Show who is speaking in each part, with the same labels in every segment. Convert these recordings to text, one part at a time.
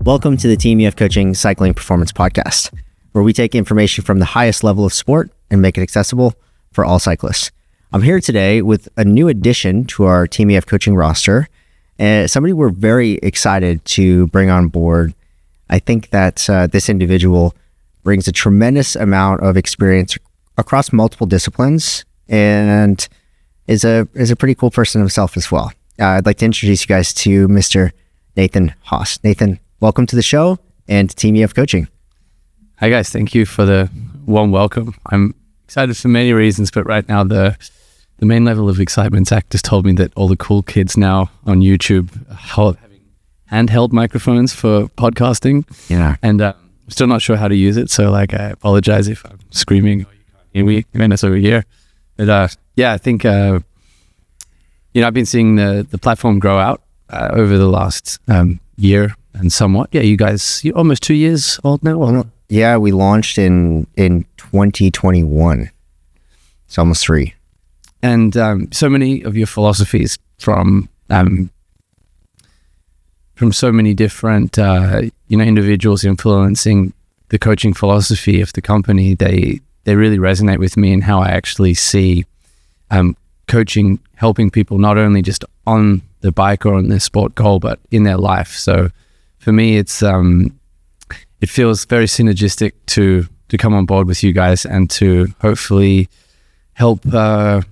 Speaker 1: Welcome to the Team EF Coaching Cycling Performance Podcast, where we take information from the highest level of sport and make it accessible for all cyclists. I'm here today with a new addition to our Team EF Coaching roster, and somebody we're very excited to bring on board. I think that this individual brings a tremendous amount of experience across multiple disciplines and is a pretty cool person himself as well. I'd like to introduce you guys to Mr. Nathan Haas. Nathan, welcome to the show and to Team EF Coaching.
Speaker 2: Hi guys, thank you for the warm welcome. I'm excited for many reasons, but right now the main level of excitement, Zack just told me that all the cool kids now on YouTube are having handheld microphones for podcasting.
Speaker 1: Yeah.
Speaker 2: And I'm still not sure how to use it, so I apologize if I'm screaming or you can't hear me when it's over here. But I think I've been seeing the platform grow out over the last year and somewhat. Yeah, you're almost 2 years old now, or not?
Speaker 1: Yeah, we launched in 2021. It's almost 3.
Speaker 2: And so many of your philosophies from so many different individuals influencing the coaching philosophy of the company, they really resonate with me in how I actually see coaching helping people not only just on the bike or on their sport goal, but in their life. So for me, it feels very synergistic to come on board with you guys and to hopefully help as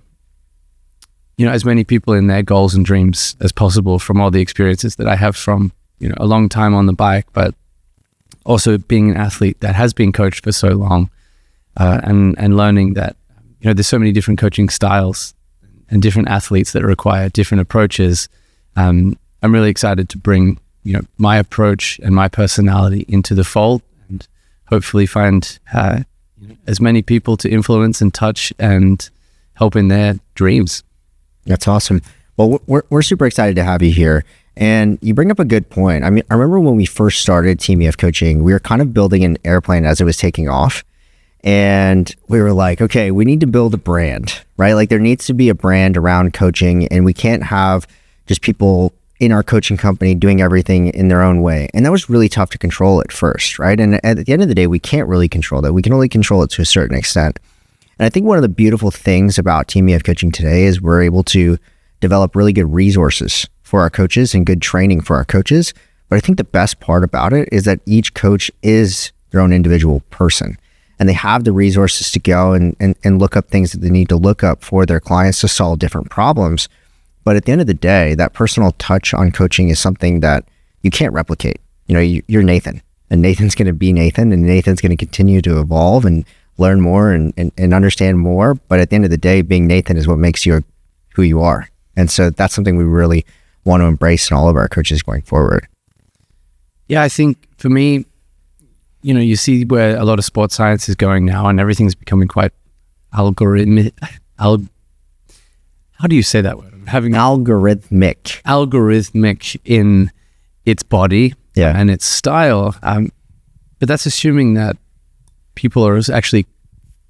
Speaker 2: many people in their goals and dreams as possible from all the experiences that I have from a long time on the bike, but also being an athlete that has been coached for so long, and learning that there's so many different coaching styles and different athletes that require different approaches. I'm really excited to bring my approach and my personality into the fold and hopefully find as many people to influence and touch and help in their dreams.
Speaker 1: That's awesome. Well, we're super excited to have you here. And you bring up a good point. I mean, I remember when we first started Team EF Coaching, we were kind of building an airplane as it was taking off. And we were like, okay, we need to build a brand, right? Like there needs to be a brand around coaching, and we can't have just people in our coaching company doing everything in their own way. And that was really tough to control at first, right? And at the end of the day, we can't really control that. We can only control it to a certain extent. And I think one of the beautiful things about Team EF Coaching today is we're able to develop really good resources for our coaches and good training for our coaches. But I think the best part about it is that each coach is their own individual person, and they have the resources to go and look up things that they need to look up for their clients to solve different problems. But at the end of the day, that personal touch on coaching is something that you can't replicate. You're Nathan, and Nathan's going to be Nathan, and Nathan's going to continue to evolve and learn more and understand more. But at the end of the day, being Nathan is what makes you who you are. And so that's something we really want to embrace in all of our coaches going forward.
Speaker 2: Yeah, I think for me, you see where a lot of sports science is going now, and everything's becoming quite algorithmic. How do you say that word? Algorithmic in its body and its style. But that's assuming that people are actually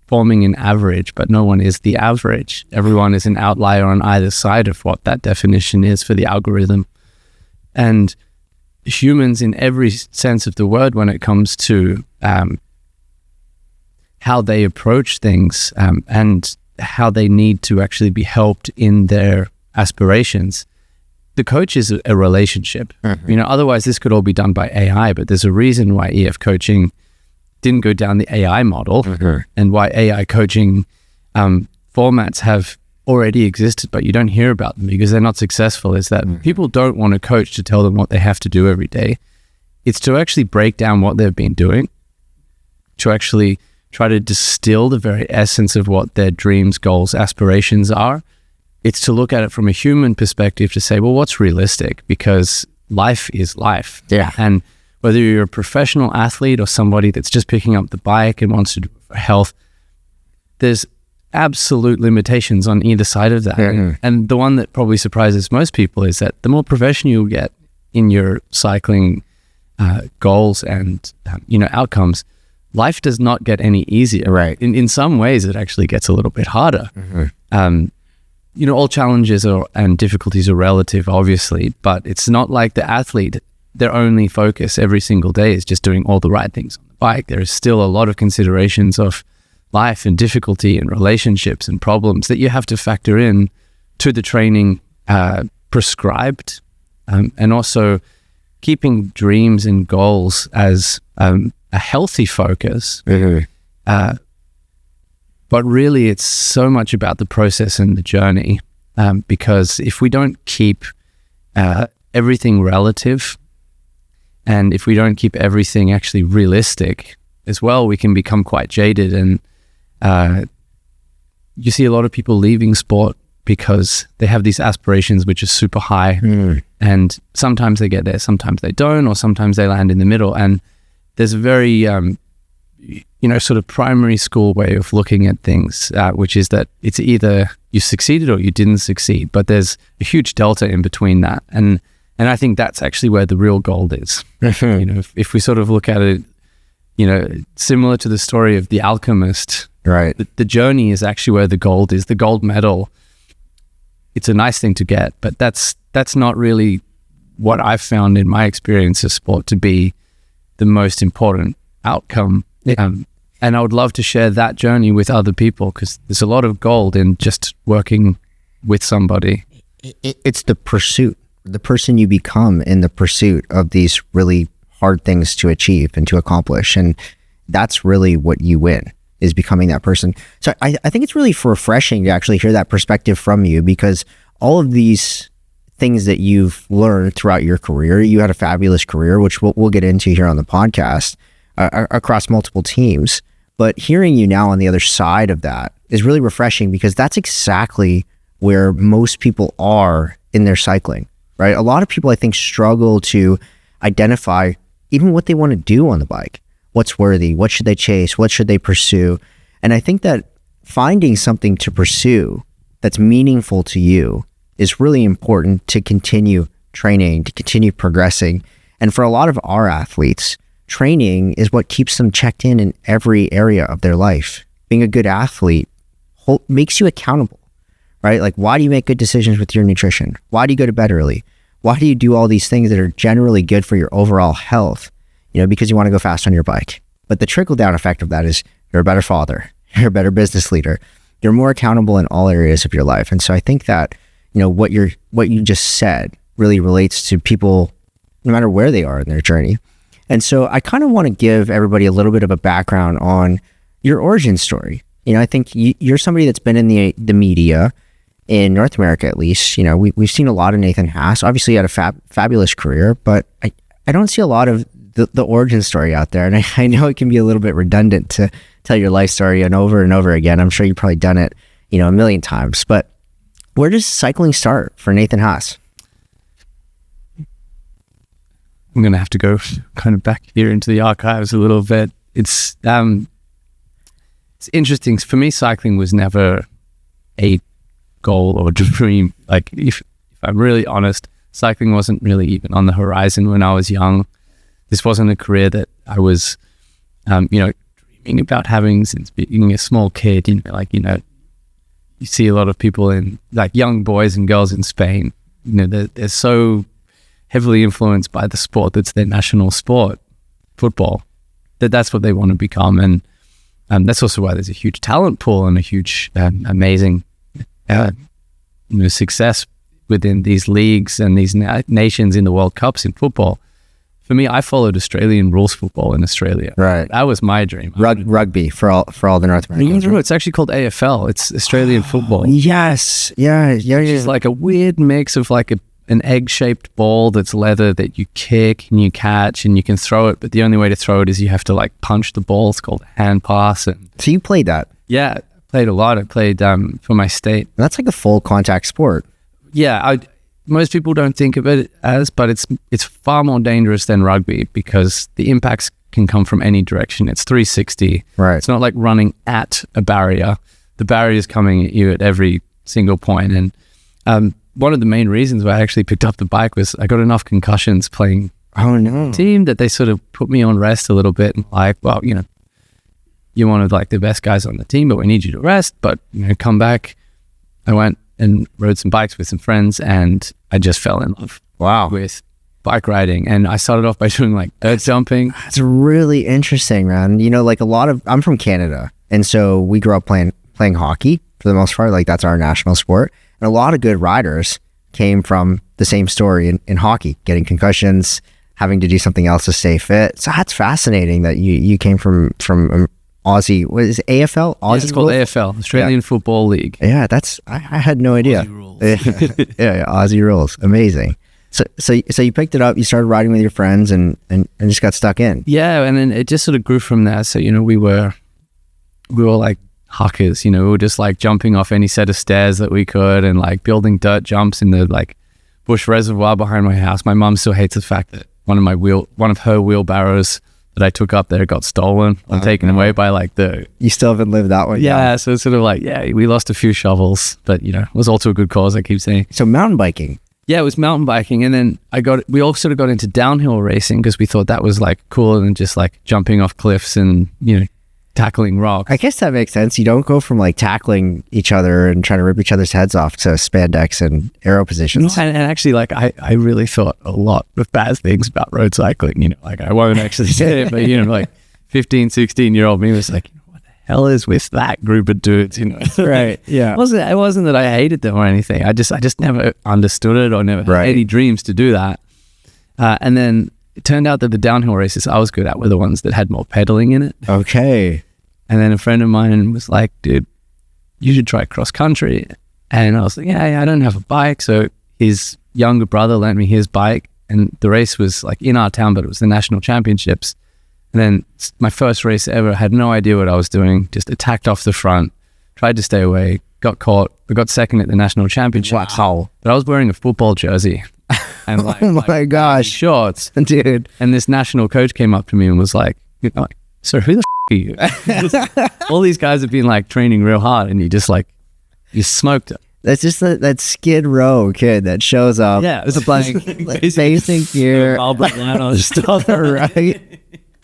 Speaker 2: forming an average, but no one is the average. Everyone is an outlier on either side of what that definition is for the algorithm. And humans in every sense of the word, when it comes to how they approach things and how they need to actually be helped in their aspirations, the coach is a relationship. Mm-hmm. Otherwise this could all be done by AI, but there's a reason why EF coaching didn't go down the AI model, mm-hmm. and why AI coaching formats have already existed, but you don't hear about them because they're not successful, is that mm-hmm. people don't want a coach to tell them what they have to do every day. It's to actually break down what they've been doing, to actually try to distill the very essence of what their dreams, goals, aspirations are. It's to look at it from a human perspective to say, well, what's realistic? Because life is life.
Speaker 1: Yeah.
Speaker 2: And whether you're a professional athlete or somebody that's just picking up the bike and wants to do it for health, there's absolute limitations on either side of that. Mm-hmm. And the one that probably surprises most people is that the more professional you get in your cycling goals and outcomes, life does not get any easier.
Speaker 1: Right.
Speaker 2: In some ways, it actually gets a little bit harder. Mm-hmm. All challenges and difficulties are relative, obviously, but it's not like the athlete their only focus every single day is just doing all the right things on the bike. There is still a lot of considerations of life and difficulty and relationships and problems that you have to factor in to the training prescribed, and also keeping dreams and goals as a healthy focus. But really, it's so much about the process and the journey, because if we don't keep everything relative, and if we don't keep everything actually realistic as well, we can become quite jaded. And you see a lot of people leaving sport because they have these aspirations which are super high, and sometimes they get there, sometimes they don't, or sometimes they land in the middle. And there's a very sort of primary school way of looking at things, which is that it's either you succeeded or you didn't succeed, but there's a huge delta in between that. And I think that's actually where the real gold is. If we sort of look at it, similar to the story of the alchemist,
Speaker 1: right?
Speaker 2: The journey is actually where the gold is. The gold medal, it's a nice thing to get, but that's not really what I've found in my experience of sport to be the most important outcome. And I would love to share that journey with other people, because there's a lot of gold in just working with somebody.
Speaker 1: It's the pursuit, the person you become in the pursuit of these really hard things to achieve and to accomplish. And that's really what you win, is becoming that person. So I think it's really refreshing to actually hear that perspective from you, because all of these things that you've learned throughout your career, you had a fabulous career, which we'll get into here on the podcast, across multiple teams. But hearing you now on the other side of that is really refreshing, because that's exactly where most people are in their cycling, right? A lot of people, I think, struggle to identify even what they want to do on the bike. What's worthy? What should they chase? What should they pursue? And I think that finding something to pursue that's meaningful to you is really important to continue training, to continue progressing. And for a lot of our athletes, training is what keeps them checked in every area of their life. Being a good athlete makes you accountable, right? Like, why do you make good decisions with your nutrition? Why do you go to bed early? Why do you do all these things that are generally good for your overall health? Because you want to go fast on your bike. But the trickle down effect of that is you're a better father, you're a better business leader, you're more accountable in all areas of your life. And so I think that, what you just said really relates to people no matter where they are in their journey. And so I kind of want to give everybody a little bit of a background on your origin story. I think you're somebody that's been in the media in North America, at least. We've seen a lot of Nathan Haas. Obviously, he had a fabulous career, but I don't see a lot of the origin story out there. And I know it can be a little bit redundant to tell your life story and over again. I'm sure you've probably done it, a million times. But where does cycling start for Nathan Haas?
Speaker 2: I'm going to have to go kind of back here into the archives a little bit. It's interesting. For me, cycling was never a goal or dream. Like, if I'm really honest, cycling wasn't really even on the horizon when I was young. This wasn't a career that I was, dreaming about having since being a small kid. You see a lot of people in, like, young boys and girls in Spain. They're so heavily influenced by the sport that's their national sport, football, that's what they want to become. And that's also why there's a huge talent pool and a huge amazing success within these leagues and these nations in the World Cups in football. For me, I followed Australian rules football in Australia.
Speaker 1: Right.
Speaker 2: That was my dream.
Speaker 1: Rugby for all the North Americans.
Speaker 2: No, it's actually called AFL. It's Australian football.
Speaker 1: Yes. Yeah.
Speaker 2: It's like a weird mix of like an egg-shaped ball that's leather that you kick and you catch and you can throw it, but the only way to throw it is you have to like punch the ball. It's called a hand pass. And
Speaker 1: so you played that?
Speaker 2: Yeah, I played a lot. I played for my state.
Speaker 1: That's like a full contact sport.
Speaker 2: Yeah, most people don't think of it as, but it's far more dangerous than rugby because the impacts can come from any direction. It's 360.
Speaker 1: Right.
Speaker 2: It's not like running at a barrier. The barrier is coming at you at every single point. And one of the main reasons why I actually picked up the bike was I got enough concussions playing team that they sort of put me on rest a little bit, and like, well, you're one of like the best guys on the team, but we need you to rest, but come back. I went and rode some bikes with some friends and I just fell in love.
Speaker 1: Wow.
Speaker 2: With bike riding, and I started off by doing like dirt jumping.
Speaker 1: That's really interesting, man. You know, like I'm from Canada, and so we grew up playing hockey for the most part. Like that's our national sport, and a lot of good riders came from the same story in hockey, getting concussions, having to do something else to stay fit. So that's fascinating that you came from Aussie. What is it, AFL? Aussie
Speaker 2: It's called AFL, Australian Football League.
Speaker 1: Yeah, I had no idea.
Speaker 2: Aussie rules.
Speaker 1: yeah, Aussie rules. Amazing. So you picked it up, you started riding with your friends and just got stuck in.
Speaker 2: Yeah, and then it just sort of grew from there. So, you know, we were like huckers, you know, we were just like jumping off any set of stairs that we could and like building dirt jumps in the like bush reservoir behind my house. My mum still hates the fact that one of her wheelbarrows that I took up there got stolen and taken away by like
Speaker 1: You still haven't lived that one.
Speaker 2: Yeah, so it's sort of like, we lost a few shovels, but you know, it was all to a good cause, I keep saying.
Speaker 1: So mountain biking.
Speaker 2: Yeah, it was mountain biking, and then we all sort of got into downhill racing because we thought that was like cooler than just like jumping off cliffs and, you know, tackling rocks.
Speaker 1: I guess that makes sense. You don't go from like tackling each other and trying to rip each other's heads off to spandex and arrow positions.
Speaker 2: No, and actually, like I really thought a lot of bad things about road cycling. You know, like I won't actually say it, but you know, like 15, 16-year-old me was like, what the hell is with that group of dudes? You know,
Speaker 1: right? Yeah.
Speaker 2: It wasn't that I hated them or anything. I just never understood it or never had any dreams to do that. And then it turned out that the downhill races I was good at were the ones that had more pedaling in it.
Speaker 1: Okay.
Speaker 2: And then a friend of mine was like, dude, you should try cross country. And I was like, yeah, I don't have a bike. So his younger brother lent me his bike, and the race was like in our town, but it was the national championships. And then my first race ever, had no idea what I was doing, just attacked off the front, tried to stay away, got caught, but got second at the national championships.
Speaker 1: Wow.
Speaker 2: But I was wearing a football jersey. And like,
Speaker 1: oh my gosh.
Speaker 2: Shorts.
Speaker 1: Dude.
Speaker 2: And this national coach came up to me and was like, so who the are you? All these guys have been like training real hard, and you smoked it.
Speaker 1: That's just that Skid Row kid that shows up.
Speaker 2: Yeah, it was a blank
Speaker 1: basic gear. Right?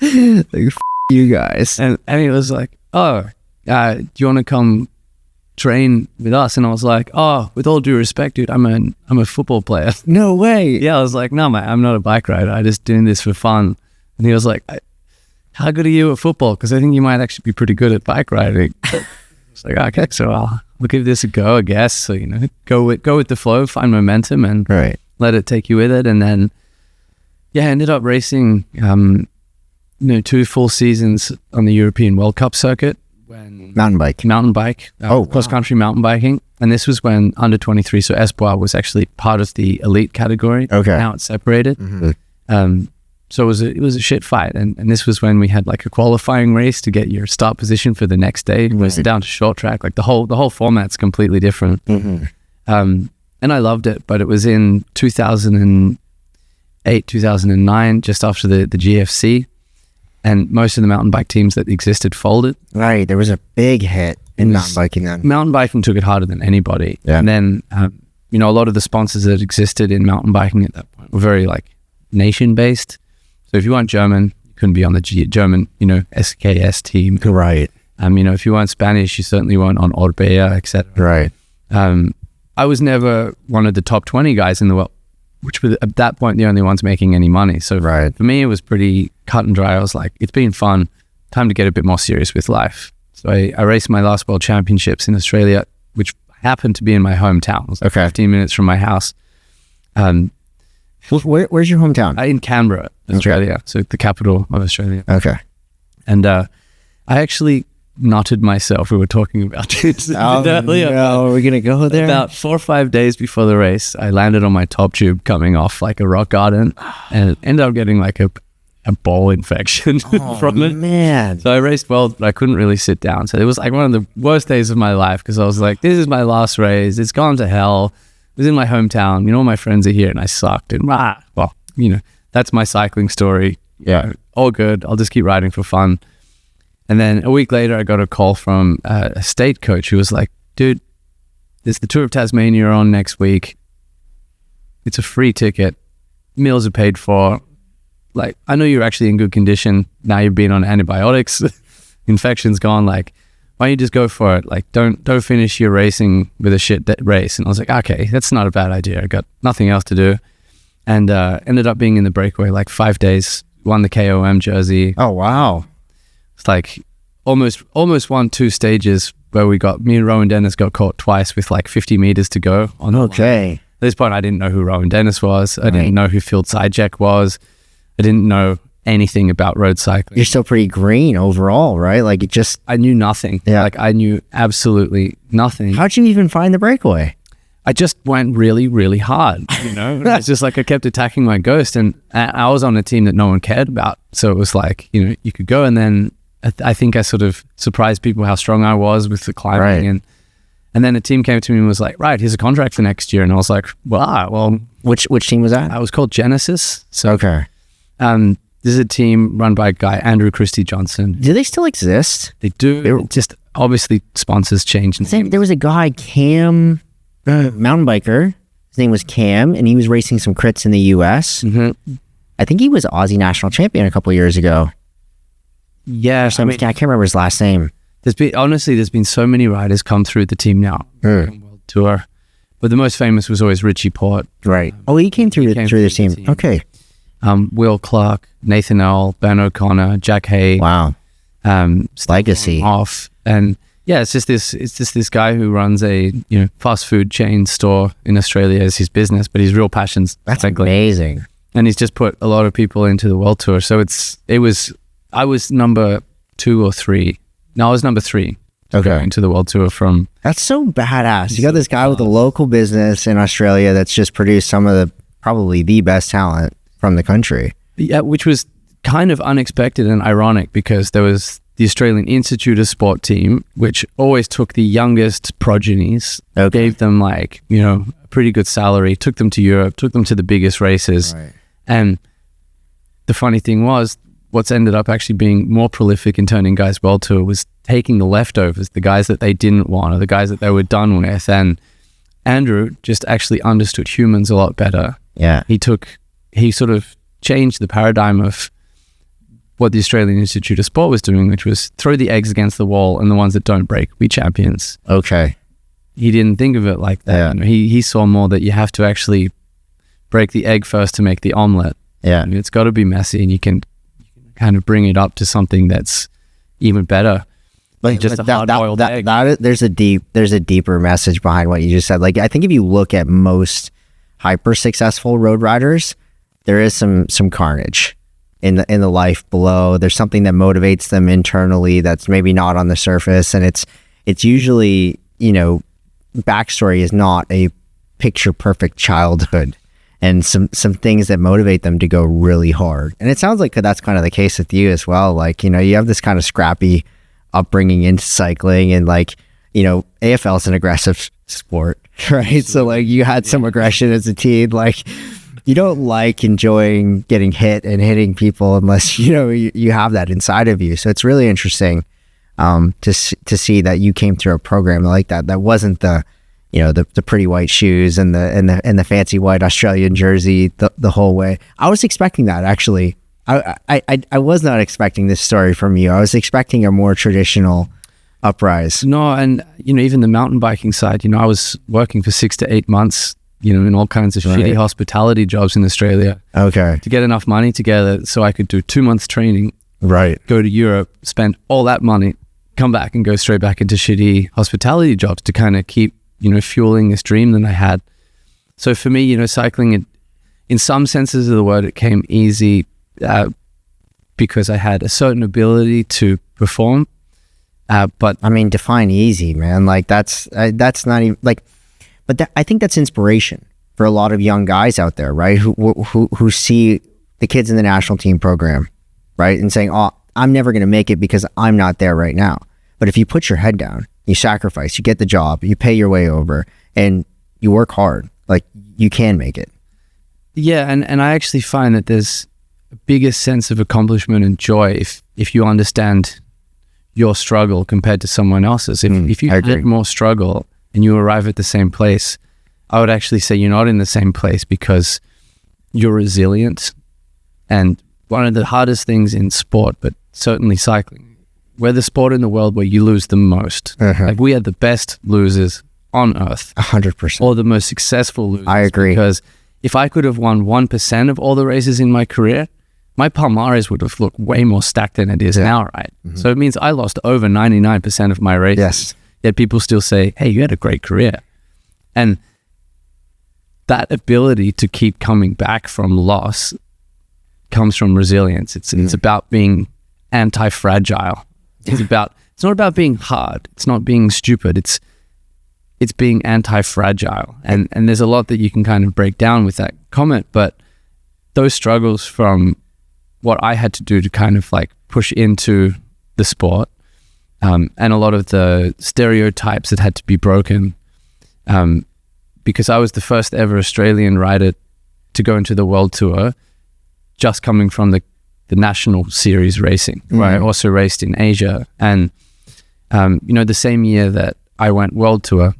Speaker 1: Like, you guys.
Speaker 2: And he was like, do you want to come train with us? And I was like, with all due respect, dude, I'm a football player.
Speaker 1: No way.
Speaker 2: Yeah, I was like, no, mate, I'm not a bike rider. I'm just doing this for fun. And he was like, how good are you at football? Because I think you might actually be pretty good at bike riding. It's like, okay, so I'll give this a go, I guess. So, you know, go with the flow, find momentum, and let it take you with it. And then, I ended up racing, 2 full seasons on the European World Cup circuit.
Speaker 1: Mountain bike.
Speaker 2: Cross-country mountain biking. And this was when under 23, so Espoir was actually part of the elite category.
Speaker 1: Okay.
Speaker 2: Now it's separated.
Speaker 1: Mm-hmm.
Speaker 2: So it was a shit fight. And this was when we had like a qualifying race to get your start position for the next day. It was down to short track. Like the whole format's completely different.
Speaker 1: Mm-hmm.
Speaker 2: And I loved it, but it was in 2008, 2009, just after the GFC. And most of the mountain bike teams that existed folded.
Speaker 1: Right. There was a big hit in mountain biking then.
Speaker 2: Mountain biking took it harder than anybody.
Speaker 1: Yeah.
Speaker 2: And then, a lot of the sponsors that existed in mountain biking at that point were very like nation-based. So if you weren't German, you couldn't be on the German, SKS team.
Speaker 1: Right.
Speaker 2: If you weren't Spanish, you certainly weren't on Orbea, etc.
Speaker 1: Right.
Speaker 2: I was never one of the top 20 guys in the world, which were at that point the only ones making any money. So for me, it was pretty cut and dry. I was like, it's been fun. Time to get a bit more serious with life. So I raced my last World Championships in Australia, which happened to be in my hometown. It was like 15 minutes from my house.
Speaker 1: Where's your hometown?
Speaker 2: In Canberra, Australia. So the capital of Australia.
Speaker 1: Okay.
Speaker 2: And I actually nutted myself. We were talking about this earlier.
Speaker 1: No, are we going to go there?
Speaker 2: About 4 or 5 days before the race, I landed on my top tube coming off like a rock garden and ended up getting like a ball infection from it.
Speaker 1: Man.
Speaker 2: So I raced well, but I couldn't really sit down. So it was like one of the worst days of my life because I was like, this is my last race. It's gone to hell. It was in my hometown. All my friends are here and I sucked. And that's my cycling story. Yeah, all good. I'll just keep riding for fun. And then a week later, I got a call from a state coach who was like, dude, there's the Tour of Tasmania on next week. It's a free ticket. Meals are paid for. Like, I know you're actually in good condition. Now you've been on antibiotics. Infection's gone. Like, why don't you just go for it? Like, don't finish your racing with a shit race. And I was like, okay, that's not a bad idea. I got nothing else to do. and ended up being in the breakaway like 5 days. Won the KOM jersey.
Speaker 1: Oh, wow.
Speaker 2: It's like almost won 2 stages where me and Rowan Dennis got caught twice with like 50 meters to go on the line.
Speaker 1: Okay.
Speaker 2: At this point, I didn't know who Rowan Dennis was. I didn't know who Field Zack was. I didn't know anything about road cycling.
Speaker 1: You're still pretty green overall, right? Like, it just...
Speaker 2: I knew nothing.
Speaker 1: Yeah.
Speaker 2: Like, I knew absolutely nothing.
Speaker 1: How'd you even find the breakaway?
Speaker 2: I just went really, really hard, you know? It's just like I kept attacking my ghost, and I was on a team that no one cared about. So it was like, you know, you could go, and then I think I sort of surprised people how strong I was with the climbing.
Speaker 1: Right.
Speaker 2: And then a team came to me and was like, right, here's a contract for next year. And I was like, well.
Speaker 1: Which team was that?
Speaker 2: I was called Genesis. So
Speaker 1: okay.
Speaker 2: This is a team run by a guy, Andrew Christie Johnson.
Speaker 1: Do they still exist?
Speaker 2: They do. Just obviously sponsors change.
Speaker 1: There was a guy, Cam, mountain biker. His name was Cam, and he was racing some crits in the U.S.
Speaker 2: Mm-hmm.
Speaker 1: I think he was Aussie national champion a couple of years ago.
Speaker 2: Yeah.
Speaker 1: I can't remember his last name.
Speaker 2: There's been so many riders come through the team now. World Tour. But the most famous was always Richie Port.
Speaker 1: Right. He came through the team. Okay.
Speaker 2: Will Clark, Nathan Earl, Ben O'Connor, Jack Hay.
Speaker 1: Wow. Legacy.
Speaker 2: Off. And yeah, it's just this guy who runs a fast food chain store in Australia as his business, but his real passion's
Speaker 1: that's
Speaker 2: cycling.
Speaker 1: Amazing.
Speaker 2: And he's just put a lot of people into the World Tour. So I was number 2 or 3. No, I was number 3.
Speaker 1: Okay.
Speaker 2: Into the World Tour from.
Speaker 1: That's so badass. You got this guy with a local business in Australia that's just produced some of probably the best talent from the country.
Speaker 2: Yeah, which was kind of unexpected and ironic because there was the Australian Institute of Sport team, which always took the youngest progenies, gave them a pretty good salary, took them to Europe, took them to the biggest races.
Speaker 1: Right.
Speaker 2: And the funny thing was, what's ended up actually being more prolific in turning guys World Tour was taking the leftovers, the guys that they didn't want or the guys that they were done with. And Andrew just actually understood humans a lot better.
Speaker 1: Yeah.
Speaker 2: He sort of changed the paradigm of what the Australian Institute of Sport was doing, which was throw the eggs against the wall and the ones that don't break be champions.
Speaker 1: Okay.
Speaker 2: He didn't think of it like that.
Speaker 1: Yeah.
Speaker 2: He saw more that you have to actually break the egg first to make the omelet.
Speaker 1: Yeah.
Speaker 2: It's got to be messy, and you can kind of bring it up to something that's even better.
Speaker 1: Like
Speaker 2: just a hard-boiled egg.
Speaker 1: There's a deeper message behind what you just said. Like, I think if you look at most hyper successful road riders, there is some carnage in the life below. There's something that motivates them internally that's maybe not on the surface, and it's usually, backstory is not a picture perfect childhood, and some things that motivate them to go really hard. And it sounds like that's kind of the case with you as well. Like, you have this kind of scrappy upbringing into cycling, and AFL is an aggressive sport, right? Absolutely. So like you had some aggression as a teen. Like, you don't like enjoying getting hit and hitting people unless you have that inside of you. So it's really interesting to see that you came through a program like that. That wasn't the pretty white shoes and the fancy white Australian jersey the whole way. I was expecting that, actually. I was not expecting this story from you. I was expecting a more traditional uprise.
Speaker 2: No, and even the mountain biking side, I was working for 6 to 8 months, in all kinds of shitty hospitality jobs in Australia.
Speaker 1: Okay.
Speaker 2: To get enough money together so I could do 2 months training.
Speaker 1: Right.
Speaker 2: Go to Europe, spend all that money, come back and go straight back into shitty hospitality jobs to kind of keep, fueling this dream that I had. So for me, cycling, in some senses of the word, it came easy because I had a certain ability to perform. But
Speaker 1: I mean, define easy, man. Like that's not even like, but I think that's inspiration for a lot of young guys out there, right? Who see the kids in the national team program, right? And saying, oh, I'm never going to make it because I'm not there right now. But if you put your head down, you sacrifice, you get the job, you pay your way over, and you work hard, like, you can make it.
Speaker 2: Yeah, and I actually find that there's a bigger sense of accomplishment and joy if you understand your struggle compared to someone else's. If you had more struggle and you arrive at the same place, I would actually say you're not in the same place because you're resilient. And one of the hardest things in sport, but certainly cycling, we're the sport in the world where you lose the most. Like, we are the best losers on earth.
Speaker 1: 100%.
Speaker 2: Or the most successful losers.
Speaker 1: I agree.
Speaker 2: Because if I could have won 1% of all the races in my career, my Palmares would have looked way more stacked than it is now, right? Mm-hmm. So it means I lost over 99% of my races.
Speaker 1: Yes.
Speaker 2: Yet people still say, hey, you had a great career. And that ability to keep coming back from loss comes from resilience. It's about being anti-fragile. It's not about being hard. It's not being stupid. It's being anti-fragile. And there's a lot that you can kind of break down with that comment, but those struggles from what I had to do to kind of like push into the sport, and a lot of the stereotypes that had to be broken, because I was the first ever Australian rider to go into the World Tour, just coming from the national series racing, where I also raced in Asia. And, the same year that I went World Tour,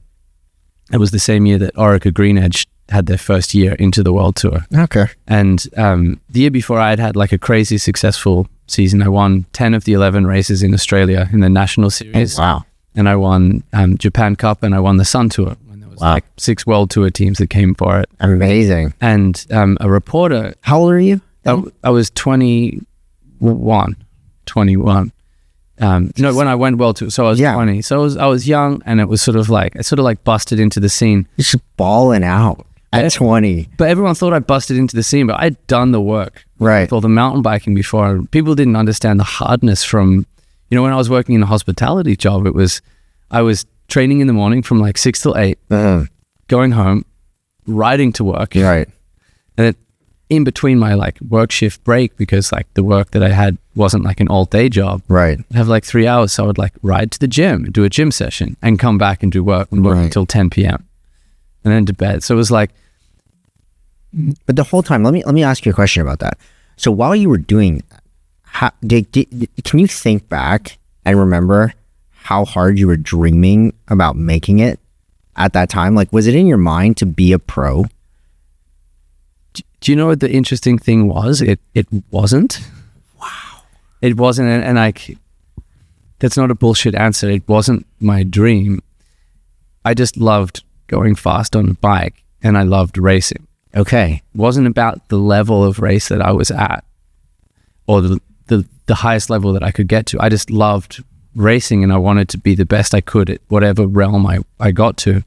Speaker 2: it was the same year that Orica Green Edge had their first year into the World Tour.
Speaker 1: Okay.
Speaker 2: And the year before, I had like a crazy successful season. I won 10 of the 11 races in Australia in the national series.
Speaker 1: Oh, wow.
Speaker 2: And I won Japan Cup, and I won the Sun Tour when there was like 6 World Tour teams that came for it.
Speaker 1: Amazing.
Speaker 2: And a reporter...
Speaker 1: How old are you?
Speaker 2: I was 21. No, when I went World Tour, so I was 20. So I was young, and it was sort of like, I sort of like busted into the scene.
Speaker 1: You're just balling out at 20.
Speaker 2: But everyone thought I busted into the scene, but I'd done the work.
Speaker 1: Right.
Speaker 2: With all the mountain biking before. People didn't understand the hardness from, when I was working in a hospitality job, I was training in the morning from like 6 till 8, going home, riding to work.
Speaker 1: Right.
Speaker 2: And then in between my like work shift break, because like the work that I had wasn't like an all day job.
Speaker 1: Right.
Speaker 2: I'd have like 3 hours. So I would like ride to the gym, do a gym session, and come back and do work until 10 p.m. and then to bed. So it was like,
Speaker 1: but the whole time, let me ask you a question about that. So while you were doing that, can you think back and remember how hard you were dreaming about making it at that time? Like, was it in your mind to be a pro?
Speaker 2: Do you know what the interesting thing was? It wasn't.
Speaker 1: Wow.
Speaker 2: It wasn't, and like, that's not a bullshit answer. It wasn't my dream. I just loved going fast on a bike, and I loved racing.
Speaker 1: Okay.
Speaker 2: It wasn't about the level of race that I was at, or the highest level that I could get to. I just loved racing, and I wanted to be the best I could at whatever realm I got to.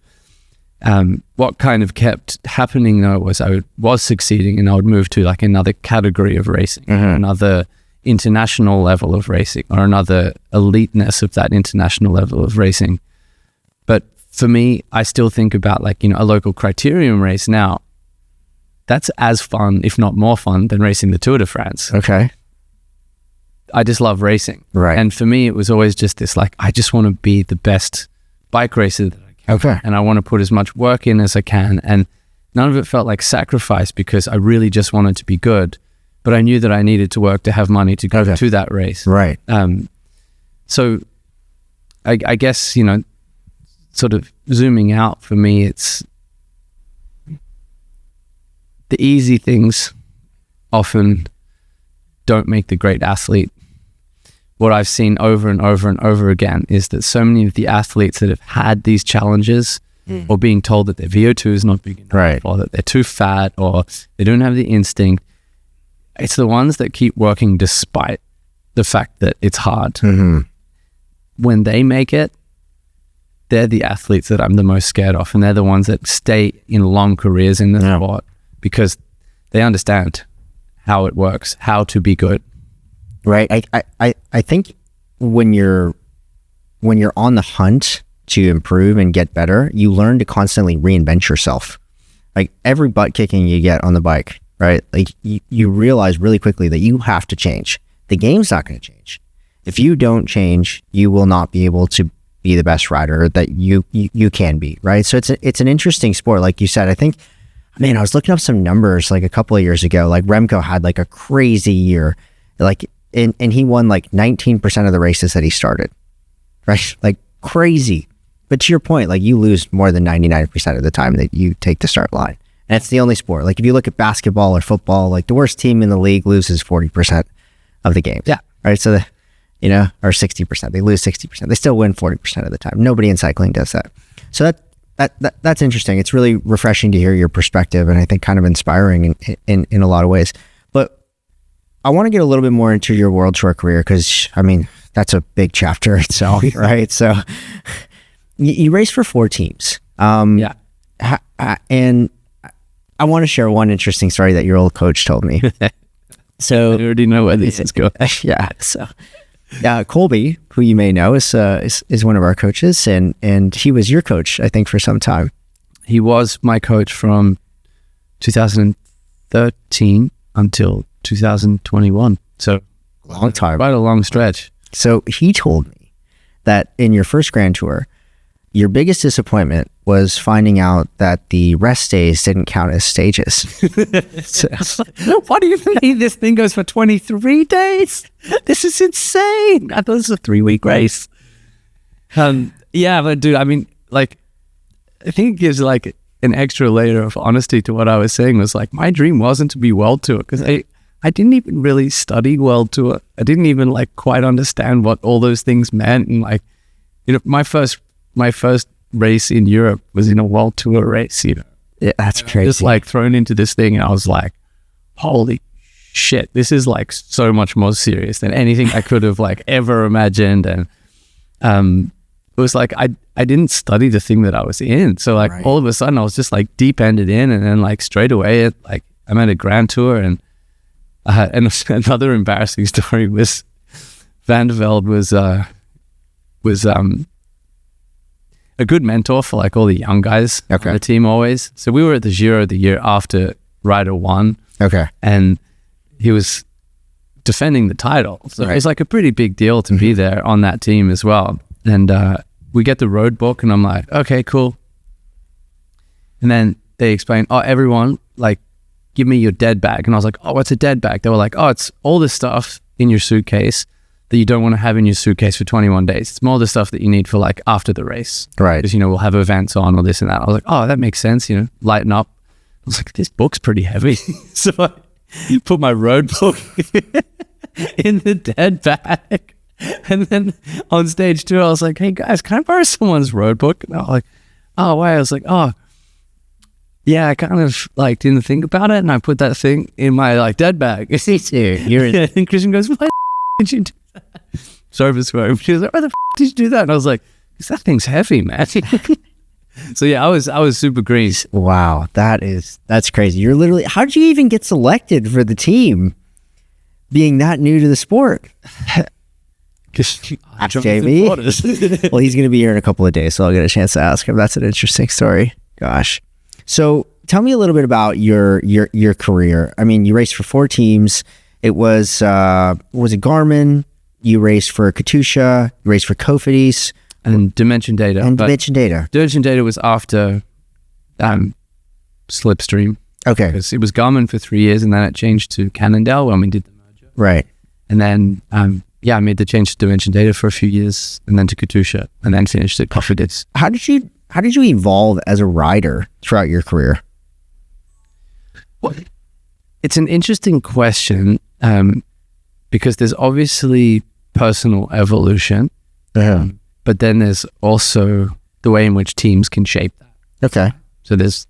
Speaker 2: What kind of kept happening though was I was succeeding, and I would move to like another category of racing, another international level of racing, or another eliteness of that international level of racing. But for me, I still think about like, a local criterium race now. That's as fun, if not more fun, than racing the Tour de France.
Speaker 1: Okay.
Speaker 2: I just love racing.
Speaker 1: Right.
Speaker 2: And for me, it was always just this, like, I just want to be the best bike racer that I can.
Speaker 1: Okay.
Speaker 2: And I want to put as much work in as I can. And none of it felt like sacrifice, because I really just wanted to be good. But I knew that I needed to work to have money to go to that race.
Speaker 1: Right.
Speaker 2: So I guess, sort of zooming out for me, it's the easy things often don't make the great athlete. What I've seen over and over and over again is that so many of the athletes that have had these challenges, or being told that their VO2 is not big enough, or that they're too fat, or they don't have the instinct, it's the ones that keep working despite the fact that it's hard. When they make it, they're the athletes that I'm the most scared of, and they're the ones that stay in long careers in the sport, because they understand how it works, how to be good.
Speaker 1: Right. I think when you're on the hunt to improve and get better, you learn to constantly reinvent yourself. Like every butt kicking you get on the bike, right? Like you realize really quickly that you have to change. The game's not going to change. If you don't change, you will not be able to be the best rider that you can be, right? So it's an interesting sport. Like you said, I think, man, I was looking up some numbers like a couple of years ago. Like Remco had like a crazy year, like, and he won like 19% of the races that he started, right? Like crazy. But to your point, like you lose more than 99% of the time that you take the start line. And it's the only sport. Like if you look at basketball or football, like the worst team in the league loses 40% of the games.
Speaker 2: Yeah.
Speaker 1: Right. So or 60%, they lose 60%. They still win 40% of the time. Nobody in cycling does that. So that's interesting. It's really refreshing to hear your perspective, and I think kind of inspiring in a lot of ways. But I want to get a little bit more into your World Tour career, because I mean, that's a big chapter itself, right? So you raced for 4 teams. And I want to share one interesting story that your old coach told me. So
Speaker 2: I already know where this is going.
Speaker 1: Yeah. So Colby, who you may know, is one of our coaches, and he was your coach, I think, for some time.
Speaker 2: He was my coach from 2013 until 2021. So
Speaker 1: long time,
Speaker 2: quite a long stretch.
Speaker 1: So he told me that in your first Grand Tour, your biggest disappointment was finding out that the rest days didn't count as stages.
Speaker 2: What do you mean? This thing goes for 23 days? This is insane. I thought it was a 3-week race. Yeah, but dude, I mean, like, I think it gives like an extra layer of honesty to what I was saying. Was like, my dream wasn't to be World Tour, because I didn't even really study World Tour. I didn't even like quite understand what all those things meant. And like, you know, my first race in Europe was in a World Tour race, you know.
Speaker 1: Yeah, that's crazy.
Speaker 2: Just like thrown into this thing, and I was like, holy shit, this is like so much more serious than anything I could have like ever imagined. And it was like I didn't study the thing that I was in. So like all of a sudden I was just like deep-ended in, and then like straight away like I'm at a Grand Tour. And another embarrassing story was Van der Velde was a good mentor for like all the young guys on the team always. So we were at the Giro the year after Ryder won.
Speaker 1: Okay.
Speaker 2: And he was defending the title. So it's like a pretty big deal to be there on that team as well. And we get the road book, and I'm like, okay, cool. And then they explain, oh, everyone, like, give me your dead bag. And I was like, oh, what's a dead bag? They were like, oh, it's all the stuff in your suitcase that you don't want to have in your suitcase for 21 days. It's more the stuff that you need for like after the race.
Speaker 1: Right.
Speaker 2: Because, you know, we'll have events on or this and that. I was like, oh, that makes sense, you know, lighten up. I was like, this book's pretty heavy. So I put my road book in the dead bag. And then on stage 2, I was like, hey guys, can I borrow someone's road book? And I was like, oh, why? I was like, oh, yeah, I kind of like didn't think about it. And I put that thing in my like dead bag. And Christian goes, why did you do that? Sorry for swearing. She was like, why the did you do that? And I was like, because that thing's heavy, man. So yeah, I was super green.
Speaker 1: Wow, that's crazy. You're literally, how did you even get selected for the team, being that new to the sport? JV? Well, he's going to be here in a couple of days, so I'll get a chance to ask him. That's an interesting story. Gosh. So tell me a little bit about your career. I mean, you raced for 4 teams. It was it Garmin? You raced for Katusha. You raced for Cofidis.
Speaker 2: And Dimension Data.
Speaker 1: Dimension Data.
Speaker 2: Dimension Data was after Slipstream.
Speaker 1: Okay.
Speaker 2: Because it was Garmin for 3 years, and then it changed to Cannondale when we did the merger.
Speaker 1: Right.
Speaker 2: And then, I made the change to Dimension Data for a few years, and then to Katusha, and then finished at Cofidis.
Speaker 1: How did you evolve as a rider throughout your career?
Speaker 2: Well, it's an interesting question, because there's obviously personal evolution.
Speaker 1: Yeah.
Speaker 2: But then there's also the way in which teams can shape that.
Speaker 1: Okay.
Speaker 2: So there's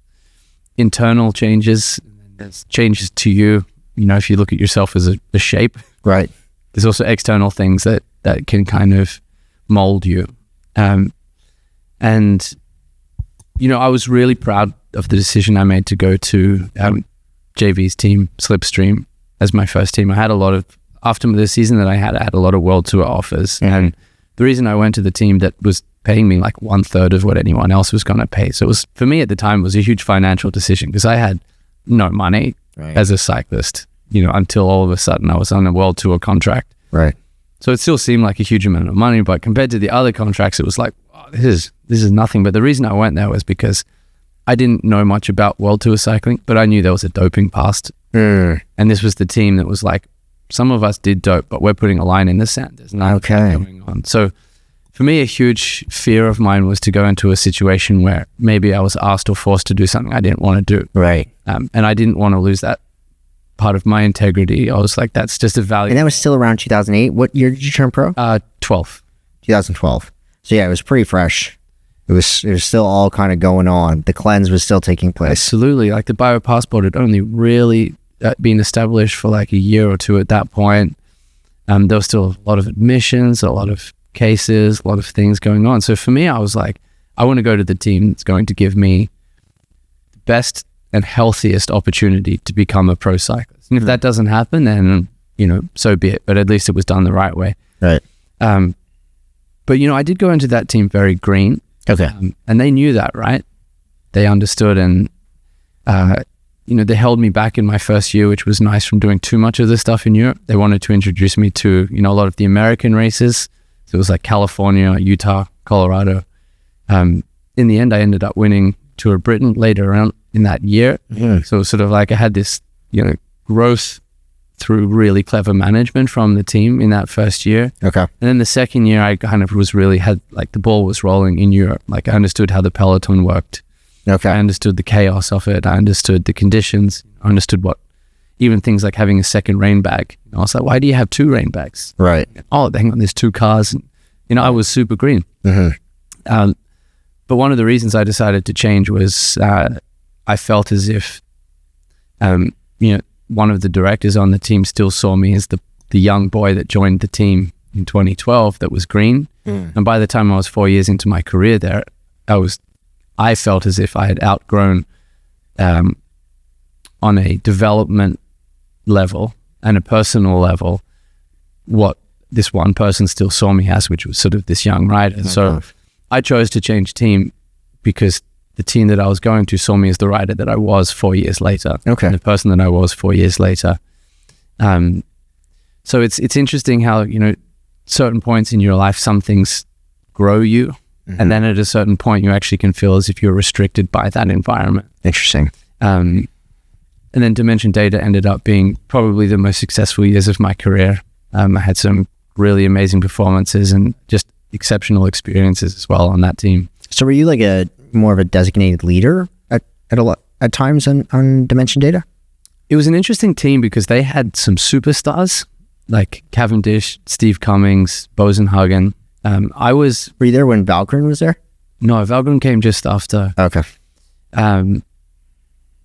Speaker 2: internal changes, and there's changes to you. You know, if you look at yourself as a shape.
Speaker 1: Right.
Speaker 2: There's also external things that can kind of mold you. And, you know, I was really proud of the decision I made to go to JV's team, Slipstream, as my first team. I had after the season that I had a lot of World Tour offers. Mm-hmm. And the reason I went to the team that was paying me like 1/3 of what anyone else was going to pay. So it was, for me at the time, it was a huge financial decision, because I had no money as a cyclist, you know, until all of a sudden I was on a World Tour contract.
Speaker 1: Right.
Speaker 2: So it still seemed like a huge amount of money, but compared to the other contracts, it was like, wow, this is nothing. But the reason I went there was because I didn't know much about World Tour cycling, but I knew there was a doping past. And this was the team that was like, some of us did dope, but we're putting a line in the sand. There's nothing going on. So for me, a huge fear of mine was to go into a situation where maybe I was asked or forced to do something I didn't want to do.
Speaker 1: Right.
Speaker 2: And I didn't want to lose that part of my integrity. I was like, that's just a value.
Speaker 1: And that was still around 2008. What year did you turn pro?
Speaker 2: 12.
Speaker 1: 2012. So yeah, it was pretty fresh. It was still all kind of going on. The cleanse was still taking place.
Speaker 2: Absolutely. Like the biopassport had only really been established for like a year or two at that point. There was still a lot of admissions, a lot of cases, a lot of things going on. So for me, I was like, I want to go to the team that's going to give me the best and healthiest opportunity to become a pro cyclist. And if that doesn't happen, then, you know, so be it. But at least it was done the right way.
Speaker 1: Right.
Speaker 2: But, you know, I did go into that team very green.
Speaker 1: Okay.
Speaker 2: And they knew that, right? They understood, and, you know, they held me back in my first year, which was nice, from doing too much of this stuff in Europe. They wanted to introduce me to, you know, a lot of the American races. So it was like California, Utah, Colorado. In the end, I ended up winning Tour of Britain later around in that year. So it was sort of like I had this, you know, growth through really clever management from the team in that first year.
Speaker 1: Okay.
Speaker 2: And then the second year, I kind of was really had, like, the ball was rolling in Europe. Like, I understood how the peloton worked.
Speaker 1: Okay.
Speaker 2: I understood the chaos of it. I understood the conditions. I understood what, even things like having a second rain bag. I was like, why do you have two rain bags?
Speaker 1: Right.
Speaker 2: Oh, hang on, there's two cars. And, you know, I was super green. But one of the reasons I decided to change was I felt as if, you know, one of the directors on the team still saw me as the young boy that joined the team in 2012 that was green. And by the time I was 4 years into my career there, I felt as if I had outgrown, on a development level and a personal level, what this one person still saw me as, which was sort of this young rider. So I chose to change team because the team that I was going to saw me as the rider that I was 4 years later.
Speaker 1: Okay.
Speaker 2: And the person that I was 4 years later. So it's interesting how, you know, certain points in your life, some things grow you. And then at a certain point, you actually can feel as if you're restricted by that environment.
Speaker 1: Interesting.
Speaker 2: And then Dimension Data ended up being probably the most successful years of my career. I had some really amazing performances and just exceptional experiences as well on that team.
Speaker 1: So were you like a more of a designated leader at times on Dimension Data?
Speaker 2: It was an interesting team because they had some superstars like Cavendish, Steve Cummings, Bosenhagen.
Speaker 1: Were you there when Valgren was there?
Speaker 2: No, Valgren came just after.
Speaker 1: Okay.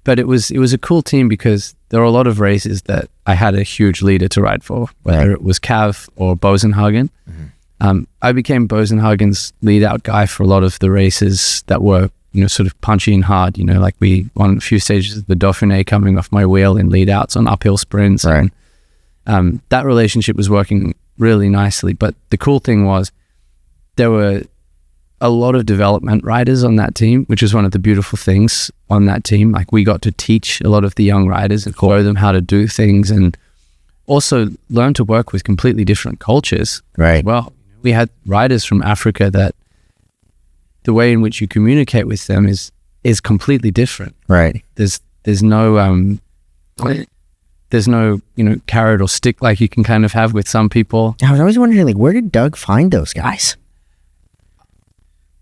Speaker 2: But it was a cool team because there were a lot of races that I had a huge leader to ride for, whether it was Cav or Bosenhagen. I became Bosenhagen's lead out guy for a lot of the races that were, you know, sort of punchy and hard. You know, like we won a few stages of the Dauphiné coming off my wheel in lead outs on uphill sprints.
Speaker 1: Right.
Speaker 2: And that relationship was working really nicely. But the cool thing was there were a lot of development riders on that team, which is one of the beautiful things on that team. Like, we got to teach a lot of the young riders and show them how to do things, and also learn to work with completely different cultures.
Speaker 1: Right.
Speaker 2: Well, we had riders from Africa that the way in which you communicate with them is completely different.
Speaker 1: Right.
Speaker 2: There's no you know, carrot or stick like you can kind of have with some people.
Speaker 1: I was always wondering, like, where did Doug find those guys?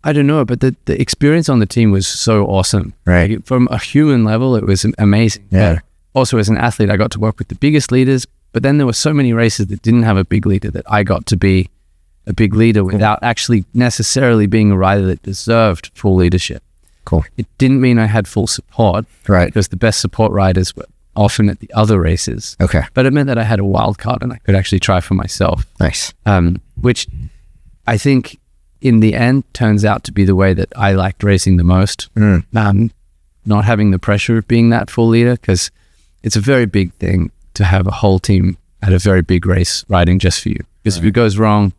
Speaker 2: I don't know, but the experience on the team was so awesome.
Speaker 1: Right.
Speaker 2: Like, from a human level, it was amazing.
Speaker 1: Yeah.
Speaker 2: But also as an athlete, I got to work with the biggest leaders, but then there were so many races that didn't have a big leader that I got to be a big leader without actually necessarily being a rider that deserved full leadership.
Speaker 1: Cool.
Speaker 2: It didn't mean I had full support.
Speaker 1: Right.
Speaker 2: Because the best support riders were often at the other races.
Speaker 1: Okay.
Speaker 2: But it meant that I had a wild card and I could actually try for myself.
Speaker 1: Nice.
Speaker 2: Which I think in the end turns out to be the way that I liked racing the most. Not having the pressure of being that full leader, because it's a very big thing to have a whole team at a very big race riding just for you. Because if it goes wrong,